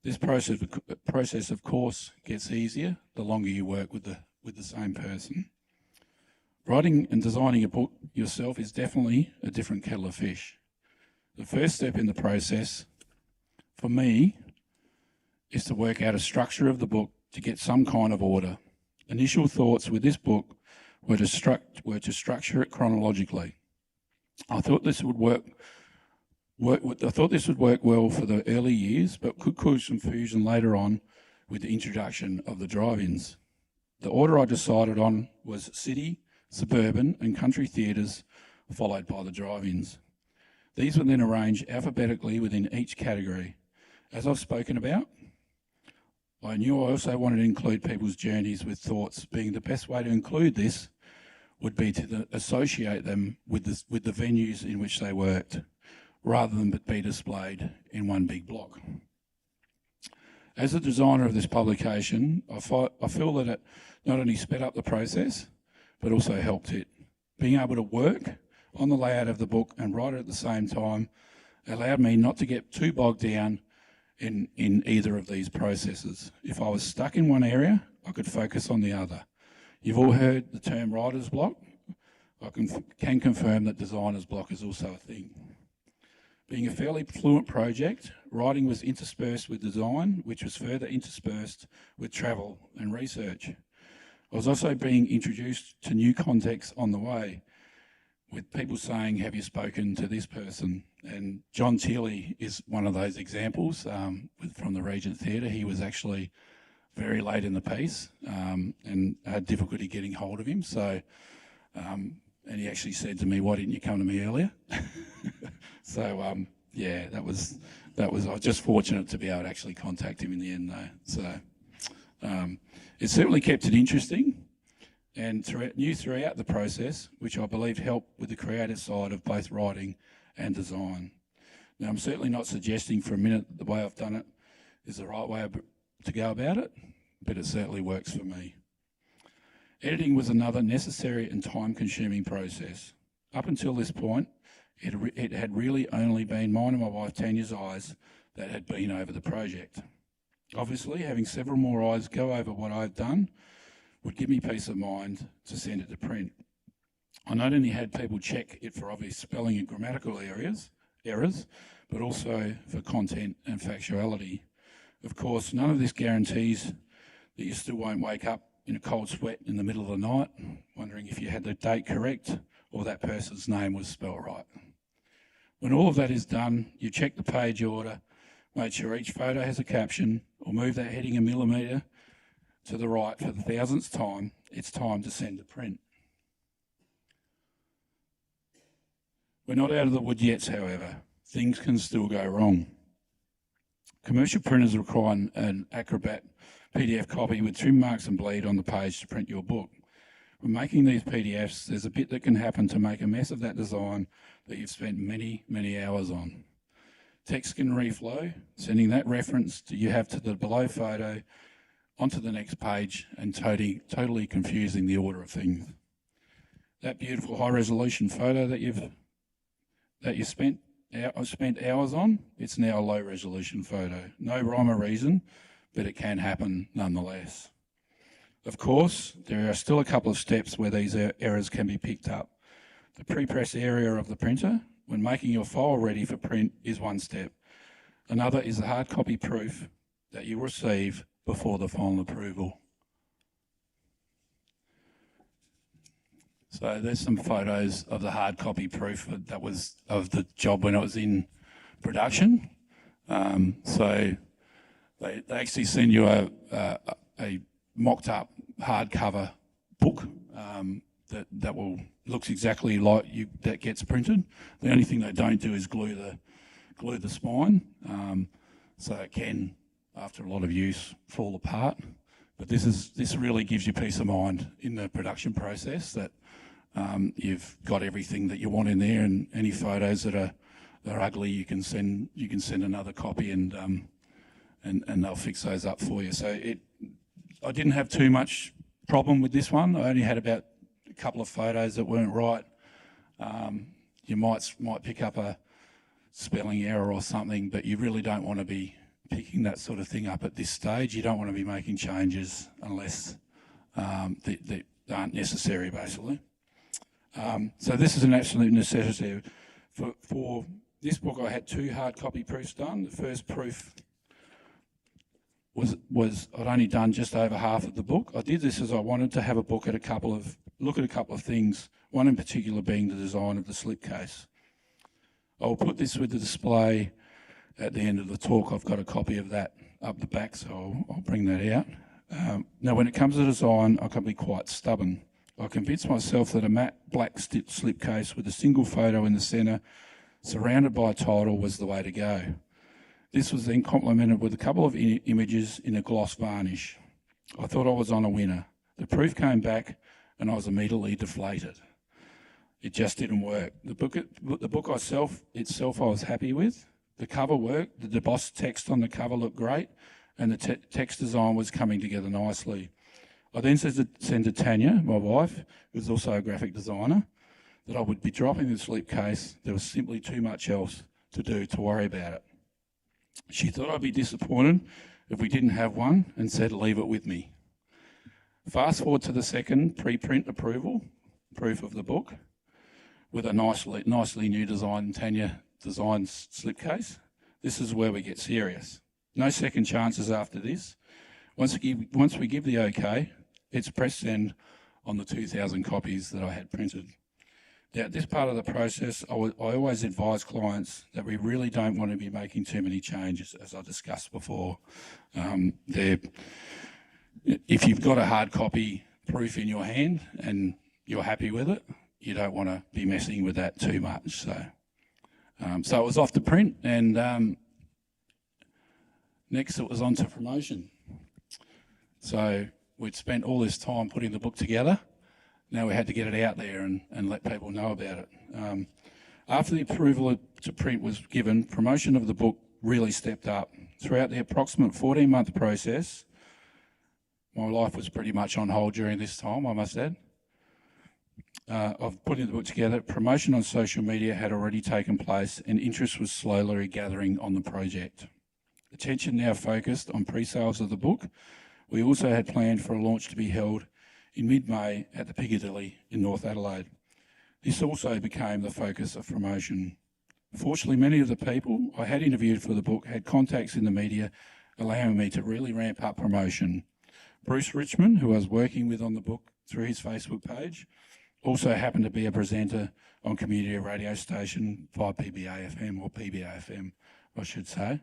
This process of course gets easier the longer you work with the same person. Writing and designing a book yourself is definitely a different kettle of fish. The first step in the process, for me, is to work out a structure of the book to get some kind of order. Initial thoughts with this book were to structure it chronologically. I thought this would work well for the early years, but could cause some confusion later on with the introduction of the drive-ins. The order I decided on was city, suburban and country theatres, followed by the drive-ins. These were then arranged alphabetically within each category. As I've spoken about, I knew I also wanted to include people's journeys with thoughts, being the best way to include this would be to associate them with the venues in which they worked, rather than be displayed in one big block. As the designer of this publication, I feel that it not only sped up the process, but also helped it. Being able to work on the layout of the book and write it at the same time allowed me not to get too bogged down in either of these processes. If I was stuck in one area, I could focus on the other. You've all heard the term writer's block. I can confirm that designer's block is also a thing. Being a fairly fluent project, writing was interspersed with design, which was further interspersed with travel and research. I was also being introduced to new contexts on the way, with people saying, have you spoken to this person? And John Teely is one of those examples from the Regent Theatre. He was actually very late in the piece and had difficulty getting hold of him. So, and he actually said to me, why didn't you come to me earlier? So, yeah, that was, I was just fortunate to be able to actually contact him in the end though. So, it certainly kept it interesting and throughout the process, which I believe helped with the creative side of both writing and design. Now, I'm certainly not suggesting for a minute that the way I've done it is the right way to go about it, but it certainly works for me. Editing was another necessary and time-consuming process. Up until this point, it had really only been mine and my wife Tanya's eyes that had been over the project. Obviously, having several more eyes go over what I've done would give me peace of mind to send it to print. I not only had people check it for obvious spelling and grammatical errors, but also for content and factuality. Of course, none of this guarantees that you still won't wake up in a cold sweat in the middle of the night, wondering if you had the date correct or that person's name was spelled right. When all of that is done, you check the page order, make sure each photo has a caption, or move that heading a millimetre to the right for the thousandth time. It's time to send to print. We're not out of the wood yet, however. Things can still go wrong. Commercial printers require an Acrobat PDF copy with trim marks and bleed on the page to print your book. When making these PDFs, there's a bit that can happen to make a mess of that design that you've spent many, many hours on. Text can reflow, sending that reference you have to the below photo onto the next page and totally confusing the order of things. That beautiful high-resolution photo that you spent hours on, it's now a low-resolution photo. No rhyme or reason, but it can happen nonetheless. Of course, there are still a couple of steps where these errors can be picked up. The pre-press area of the printer, when making your file ready for print, is one step. Another is the hard copy proof that you receive before the final approval. So there's some photos of the hard copy proof that was of the job when it was in production. So they actually send you a mocked up hardcover book that looks exactly like that gets printed. The only thing they don't do is glue the spine, so it can, after a lot of use, fall apart. But this really gives you peace of mind in the production process that you've got everything that you want in there, and any photos that are ugly, you can send another copy and they'll fix those up for you. So I didn't have too much problem with this one. I only had about a couple of photos that weren't right. You might pick up a spelling error or something, but you really don't want to be picking that sort of thing up at this stage. You don't want to be making changes unless they aren't necessary, basically. So this is an absolute necessity. For this book, I had 2 hard copy proofs done. The first proof was I'd only done just over half of the book. I did this as I wanted to have a look at a couple of things, one in particular being the design of the slipcase. I'll put this with the display at the end of the talk. I've got a copy of that up the back, so I'll bring that out. Now, when it comes to design, I can be quite stubborn. I convinced myself that a matte black slipcase with a single photo in the centre, surrounded by a title, was the way to go. This was then complemented with a couple of images in a gloss varnish. I thought I was on a winner. The proof came back and I was immediately deflated. It just didn't work. The book itself I was happy with. The cover worked, the embossed text on the cover looked great, and the text design was coming together nicely. I then sent to Tanya, my wife, who's also a graphic designer, that I would be dropping the slipcase. There was simply too much else to do to worry about it. She thought I'd be disappointed if we didn't have one and said, leave it with me. Fast forward to the second preprint approval, proof of the book, with a nicely new design, Tanya designed slipcase. This is where we get serious. No second chances after this. Once we give the okay, it's press send on the 2,000 copies that I had printed. Now, at this part of the process, I always advise clients that we really don't want to be making too many changes, as I discussed before. If you've got a hard copy proof in your hand and you're happy with it, you don't want to be messing with that too much. So it was off to print, and next it was on to promotion. So we'd spent all this time putting the book together. Now we had to get it out there and let people know about it. After the approval to print was given, promotion of the book really stepped up. Throughout the approximate 14-month process, my life was pretty much on hold during this time, I must add, of putting the book together. Promotion on social media had already taken place and interest was slowly gathering on the project. Attention now focused on pre-sales of the book. We also had planned for a launch to be held in mid-May at the Piccadilly in North Adelaide. This also became the focus of promotion. Fortunately, many of the people I had interviewed for the book had contacts in the media, allowing me to really ramp up promotion. Bruce Richmond, who I was working with on the book through his Facebook page, also happened to be a presenter on community radio station 5PBAFM, or PBAFM, I should say.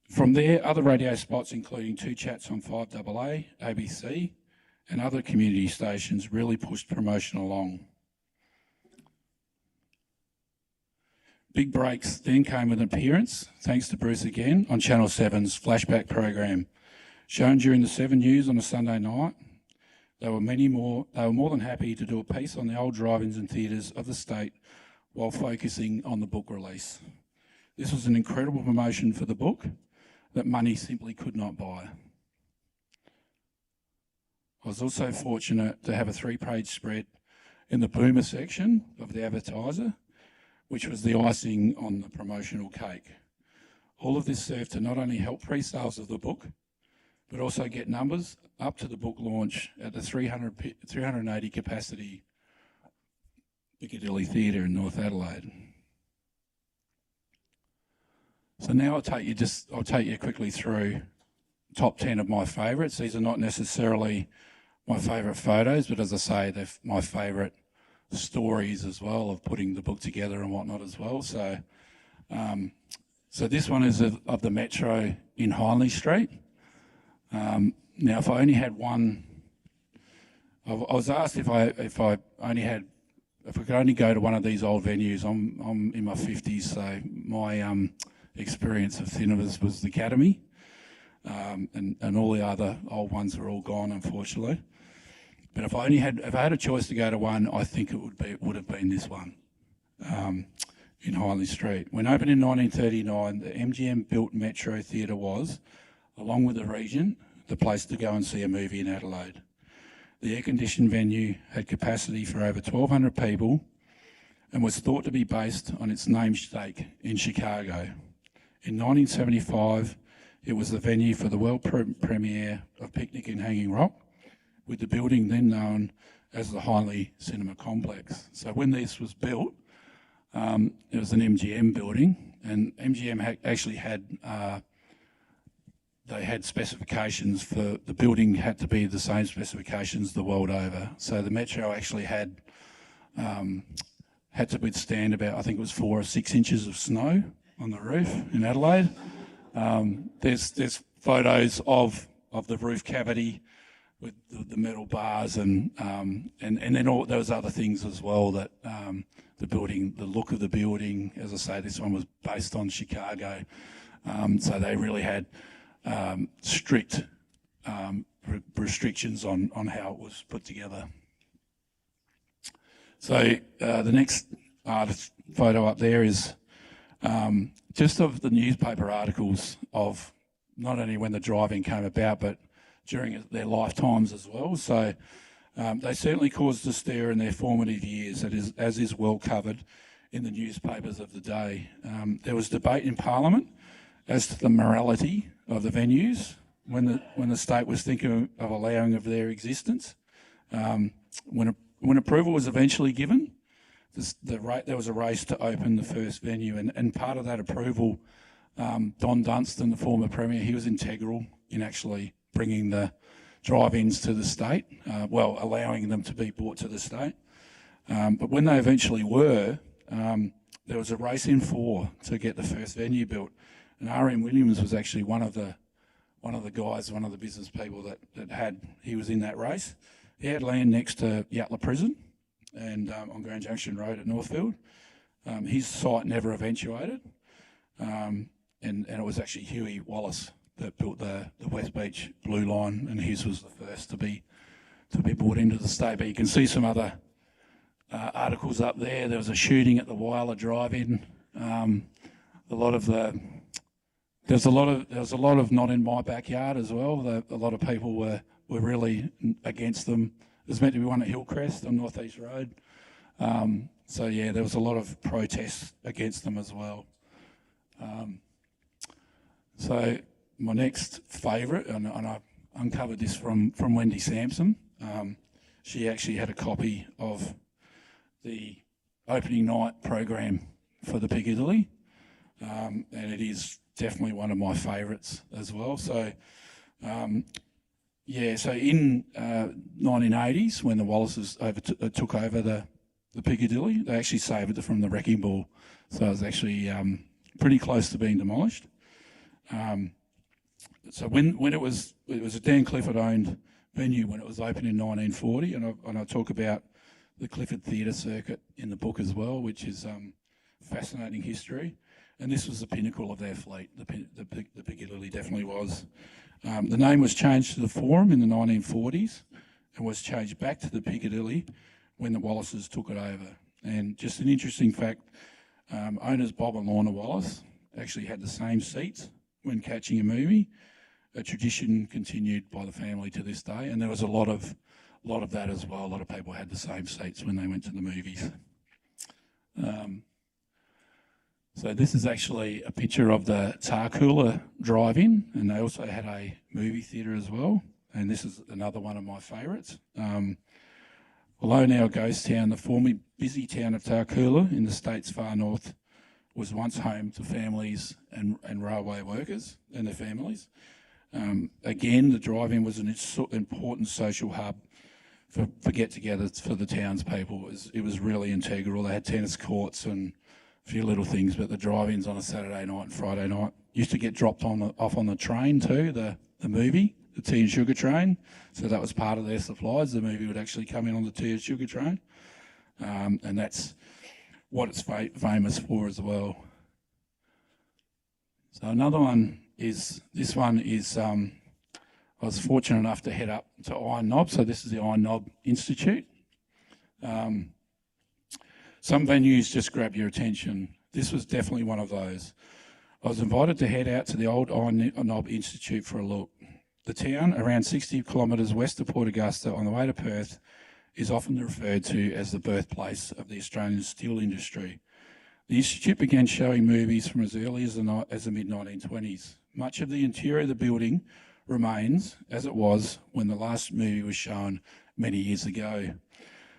From there, other radio spots, including 2 chats on 5AA, ABC, and other community stations, really pushed promotion along. Big breaks then came with an appearance, thanks to Bruce again, on Channel 7's flashback program. Shown during the 7 News on a Sunday night, they were more than happy to do a piece on the old drive-ins and theatres of the state while focusing on the book release. This was an incredible promotion for the book that money simply could not buy. I was also fortunate to have a 3-page spread in the boomer section of the Advertiser, which was the icing on the promotional cake. All of this served to not only help pre-sales of the book, but also get numbers up to the book launch at the 380 capacity Piccadilly Theatre in North Adelaide. So now I'll take you quickly through top 10 of my favourites. These are not necessarily my favourite photos, but as I say, they're my favourite stories as well of putting the book together and whatnot as well. So, so this one is of the Metro in Hindley Street. Now, if I only had one, I was asked if I could only go to one of these old venues. I'm in my 50s, so my experience of cinemas was the Academy, and all the other old ones are all gone, unfortunately. But if I had a choice to go to one, I think it would have been this one, in Hindley Street. When opened in 1939, the MGM built Metro Theatre was, along with the Regent, the place to go and see a movie in Adelaide. The air-conditioned venue had capacity for over 1,200 people and was thought to be based on its namesake in Chicago. In 1975, it was the venue for the world premiere of Picnic in Hanging Rock, with the building then known as the Hindley Cinema Complex. So when this was built, it was an MGM building, and MGM actually had they had specifications for the building had to be the same specifications the world over. So the Metro actually had to withstand about, I think it was 4 or 6 inches of snow on the roof in Adelaide. There's photos of the roof cavity with the metal bars and then all those other things as well that the building, the look of the building, as I say, this one was based on Chicago. So they really had strict restrictions on how it was put together. So the next artist photo up there is just of the newspaper articles of not only when the drive-in came about, but during their lifetimes as well. So they certainly caused a stir in their formative years, as is well covered in the newspapers of the day. There was debate in Parliament as to the morality of the venues when the state was thinking of allowing of their existence. When approval was eventually given, there was a race to open the first venue, and part of that approval, Don Dunstan, the former Premier, he was integral in actually bringing the drive-ins to the state, allowing them to be brought to the state. But when they eventually were, there was a race in 4 to get the first venue built, and R.M. Williams was actually one of the business people he was in that race. He had land next to Yatala Prison and on Grand Junction Road at Northfield. His site never eventuated, and it was actually Huey Wallace that built the West Beach Blue Line, and his was the first to be brought into the state. But you can see some other articles up there. There was a shooting at the Wyler Drive-In. There was a lot of not in my backyard as well. A lot of people were really against them. There's meant to be one at Hillcrest on North East Road. So yeah, there was a lot of protests against them as well. So my next favourite, and I uncovered this from Wendy Sampson. She actually had a copy of the opening night program for the Piccadilly, and it is definitely one of my favourites as well. So so in 1980s, when the Wallaces took over the Piccadilly, they actually saved it from the wrecking ball. So it was actually pretty close to being demolished. So when it was a Dan Clifford-owned venue when it was opened in 1940, and I talk about the Clifford Theatre circuit in the book as well, which is fascinating history. And this was the pinnacle of their fleet. The Piccadilly definitely was. The name was changed to the Forum in the 1940s and was changed back to the Piccadilly when the Wallaces took it over. And just an interesting fact, owners Bob and Lorna Wallace actually had the same seats when catching a movie, a tradition continued by the family to this day. And there was a lot of that as well. A lot of people had the same seats when they went to the movies. So this is actually a picture of the Tarcoola Drive-In, and they also had a movie theatre as well. And this is another one of my favourites. Although now a ghost town, the formerly busy town of Tarcoola in the state's far north was once home to families and railway workers and their families. Again, the drive-in was an important social hub for get-togethers for the townspeople. It was really integral. They had tennis courts and a few little things, but the drive-ins on a Saturday night and Friday night used to get dropped off on the train too, the movie, the tea and sugar train. So that was part of their supplies. The movie would actually come in on the tea and sugar train. And that's what it's famous for as well. So another one is, I was fortunate enough to head up to Iron Knob. So this is the Iron Knob Institute. Some venues just grab your attention. This was definitely one of those. I was invited to head out to the old Iron Knob Institute for a look. The town, around 60 kilometres west of Port Augusta on the way to Perth, is often referred to as the birthplace of the Australian steel industry. The Institute began showing movies from as early as the mid-1920s. Much of the interior of the building remains as it was when the last movie was shown many years ago.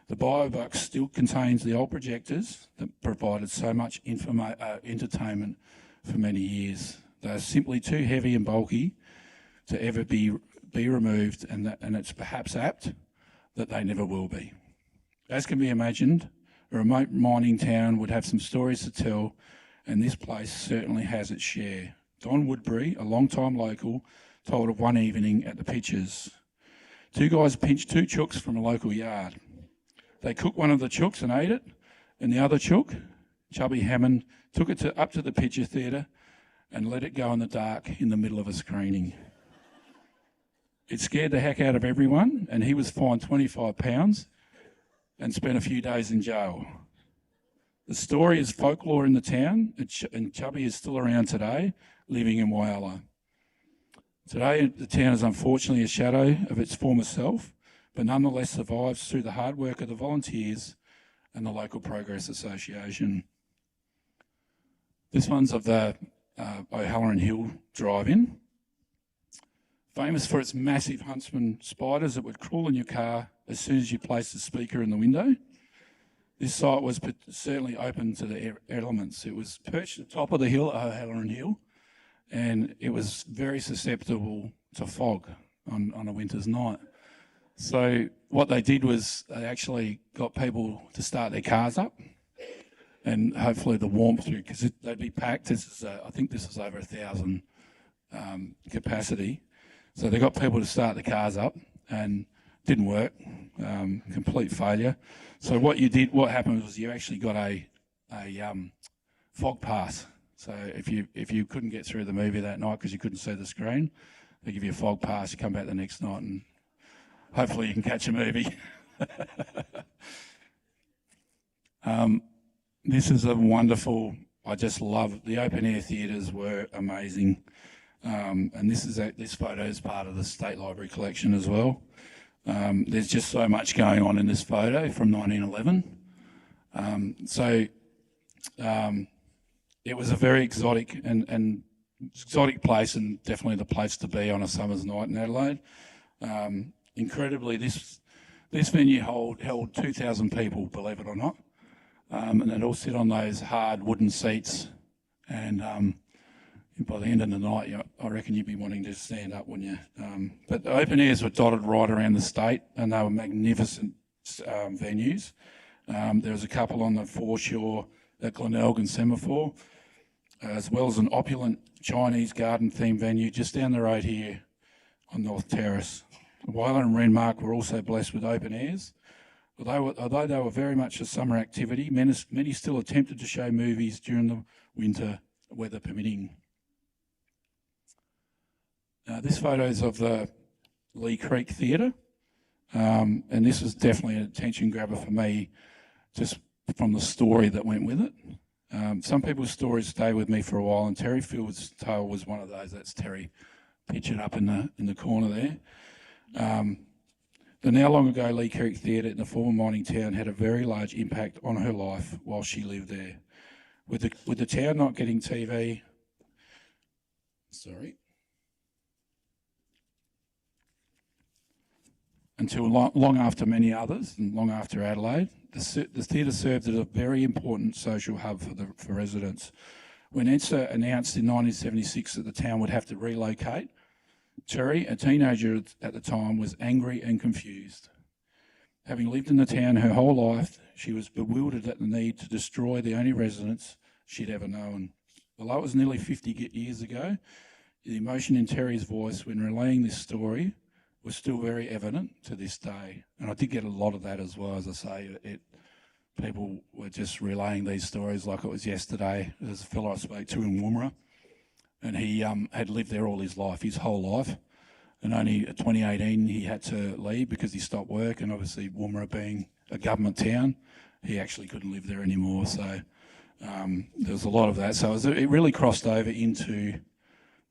The biobox still contains the old projectors that provided so much entertainment for many years. They are simply too heavy and bulky to ever be removed, and it's perhaps apt that they never will be. As can be imagined, a remote mining town would have some stories to tell, and this place certainly has its share. Don Woodbury, a long-time local, told of one evening at the Pitchers. Two guys pinched 2 chooks from a local yard. They cooked one of the chooks and ate it, and the other chook, Chubby Hammond, took it up to the Picture Theatre and let it go in the dark in the middle of a screening. It scared the heck out of everyone, and he was fined £25 and spent a few days in jail. The story is folklore in the town, and Chubby is still around today, living in Wyala. Today, the town is unfortunately a shadow of its former self, but nonetheless survives through the hard work of the volunteers and the local Progress Association. This one's of the O'Halloran Hill Drive-In, famous for its massive huntsman spiders that would crawl in your car as soon as you placed the speaker in the window. This site was certainly open to the elements. It was perched at the top of the hill, O'Halloran Hill, and it was very susceptible to fog on a winter's night. So what they did was they actually got people to start their cars up, and hopefully the warmth, because they'd be packed. I think this is over 1,000 capacity. So they got people to start the cars up, and didn't work. Complete failure. So what happened was you actually got a fog pass. So if you couldn't get through the movie that night because you couldn't see the screen, they give you a fog pass. You come back the next night and hopefully you can catch a movie. This is a wonderful. I just love the open air theatres were amazing, and this photo is part of the State Library collection as well. There's just so much going on in this photo from 1911. It was a very exotic and exotic place, and definitely the place to be on a summer's night in Adelaide. Incredibly, this venue held 2,000 people, believe it or not, and they'd all sit on those hard wooden seats. And by the end of the night, I reckon you'd be wanting to stand up, wouldn't you? But the open airs were dotted right around the state, and they were magnificent venues. There was a couple on the foreshore at Glenelg and Semaphore, as well as an opulent Chinese garden-themed venue just down the road here on North Terrace. Weiler and Renmark were also blessed with open airs. Although they were very much a summer activity, many still attempted to show movies during the winter, weather permitting. This photo is of the Lee Creek Theatre, and this was definitely an attention grabber for me, just from the story that went with it. Some people's stories stay with me for a while, and Terry Field's tale was one of those. That's Terry pictured up in the corner there. The now long ago Lee Creek Theatre in the former mining town had a very large impact on her life while she lived there. With the town not getting TV, until long after many others and long after Adelaide, the theatre served as a very important social hub for residents. When ENSA announced in 1976 that the town would have to relocate, Terry, a teenager at the time, was angry and confused. Having lived in the town her whole life, she was bewildered at the need to destroy the only residence she'd ever known. Although it was nearly 50 years ago, the emotion in Terry's voice when relaying this story was still very evident to this day. And I did get a lot of that as well. As I say, people were just relaying these stories like it was yesterday. There's a fellow I spoke to in Woomera, and he had lived there all his life, his whole life. And only in 2018 he had to leave because he stopped work, and obviously Woomera being a government town, he actually couldn't live there anymore. So there was a lot of that. So it really crossed over into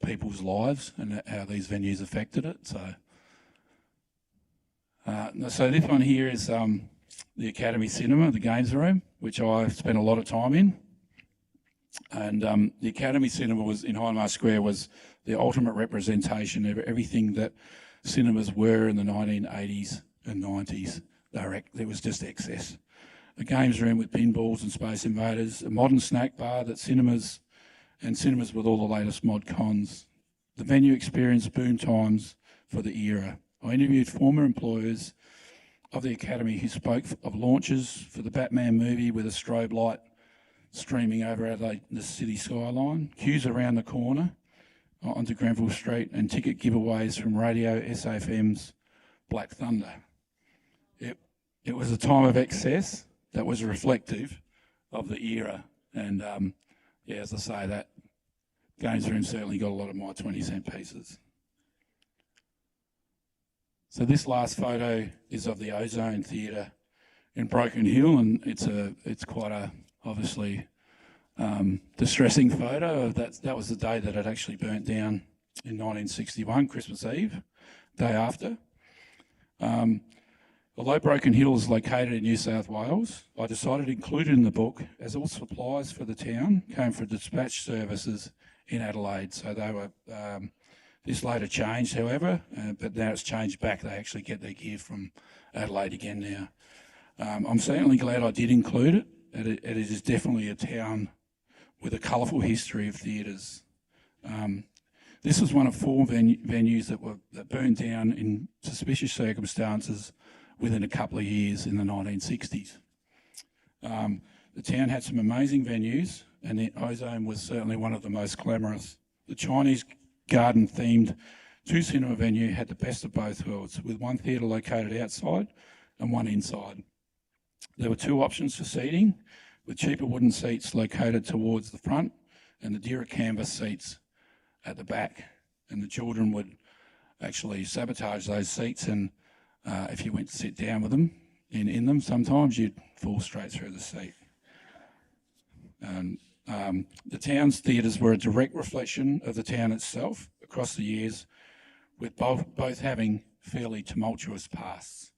people's lives and how these venues affected it. So this one here is the Academy Cinema, the games room, which I spent a lot of time in. And the Academy Cinema was in Hindmarsh Square was the ultimate representation of everything that cinemas were in the 1980s and 90s. There was just excess. A games room with pinballs and Space Invaders, a modern snack bar cinemas with all the latest mod cons. The venue experienced boom times for the era. I interviewed former employers of the Academy who spoke of launches for the Batman movie with a strobe light streaming over Adelaide, the city skyline, queues around the corner onto Grenville Street, and ticket giveaways from Radio SAFM's Black Thunder. It was a time of excess that was reflective of the era. And as I say, that games room certainly got a lot of my 20-cent pieces. So this last photo is of the Ozone Theatre in Broken Hill, and it's quite a obviously distressing photo. That was the day that it actually burnt down in 1961, Christmas Eve, day after. Although Broken Hill is located in New South Wales, I decided to include it in the book as all supplies for the town came from dispatch services in Adelaide. So they were, this later changed, however, but now it's changed back. They actually get their gear from Adelaide again now. I'm certainly glad I did include it. It is definitely a town with a colourful history of theatres. This was one of 4 venues that burned down in suspicious circumstances within a couple of years in the 1960s. The town had some amazing venues, and the Ozone was certainly one of the most glamorous. The Chinese garden-themed 2-cinema venue had the best of both worlds, with one theatre located outside and one inside. There were 2 options for seating, with cheaper wooden seats located towards the front and the dearer canvas seats at the back. And the children would actually sabotage those seats, and if you went to sit down with them, in them, sometimes you'd fall straight through the seat. And the town's theatres were a direct reflection of the town itself across the years, with both having fairly tumultuous pasts.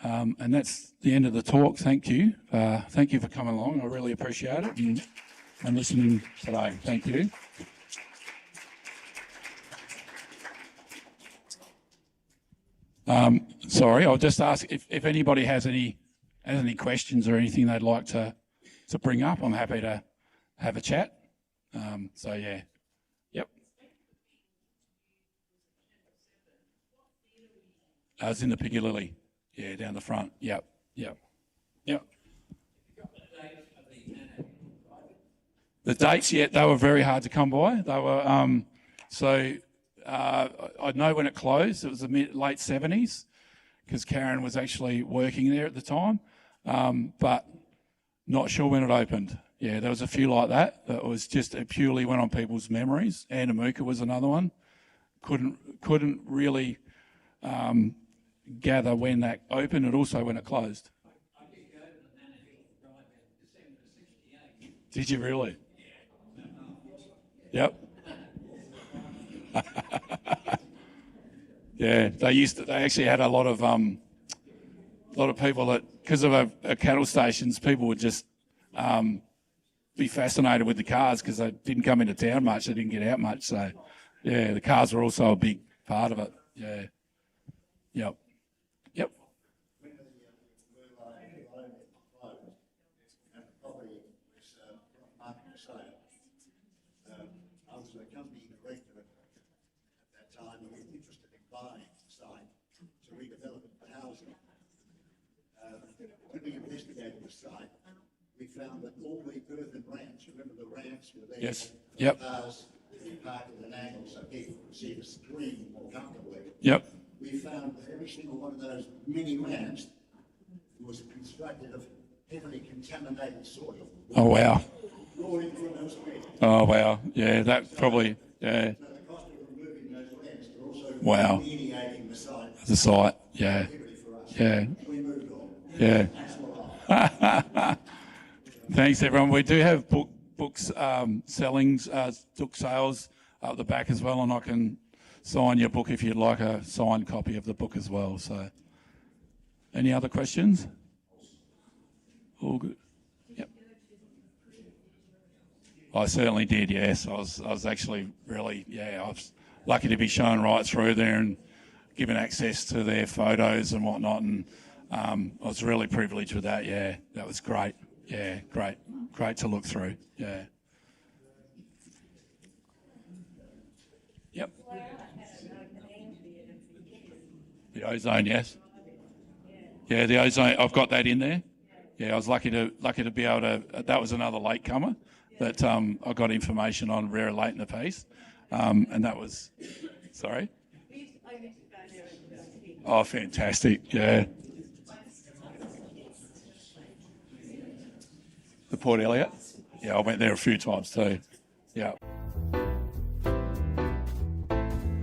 And that's the end of the talk. Thank you. Thank you for coming along. I really appreciate it and listening today. Thank you. Sorry, I'll just ask if anybody has any questions or anything they'd like to bring up. I'm happy to have a chat. So yeah, yep. I was in the Piccadilly, yeah, down the front. Yep. The dates, yeah, they were very hard to come by. They were I know when it closed. It was the late 70s, because Karen was actually working there at the time, but not sure when it opened. Yeah, there was a few like that. That was just, it purely went on people's memories. Anamuka was another one. Couldn't really gather when that opened and also when it closed. I did go to the Manor Hill Drive in December '68. Did you really? Yep. Yeah, they actually had a lot of people that, because of a cattle stations, people would just be fascinated with the cars because they didn't come into town much, they didn't get out much. So, yeah, the cars were also a big part of it. Yeah. Yep. When the closed and the property was marked for sale, I was a company director at that time and was interested in buying the site to redevelop it for housing. When we investigated the site, we found that all the earthen ramps, remember the ramps were there? Yes. Yep. Cars parked at an angle so people could see the screen more comfortably. Yep. We found that every single one of those mini ramps was constructed of heavily contaminated soil. Oh wow. Brought in from elsewhere. Oh wow. Yeah, that probably. Yeah. So the cost of removing those ramps were also Wow. remediating the site. The site. Yeah. Prohibitive for us. Yeah. We moved on. Yeah. That's all right. Thanks, everyone. We do have books book sales up the back as well, and I can sign your book if you'd like a signed copy of the book as well. So, any other questions? All good. Yep. I certainly did. Yes, I was actually really, I was lucky to be shown right through there and given access to their photos and whatnot, and I was really privileged with that. Yeah, that was great. Yeah, great to look through. Yeah. Yep. The ozone, yes. Yeah, the ozone. I've got that in there. Yeah, I was lucky to be able to. That was another latecomer that I got information on very late in the piece, and that was. Sorry. Oh, fantastic! Yeah. The Port Elliot. Yeah, I went there a few times too. Yeah.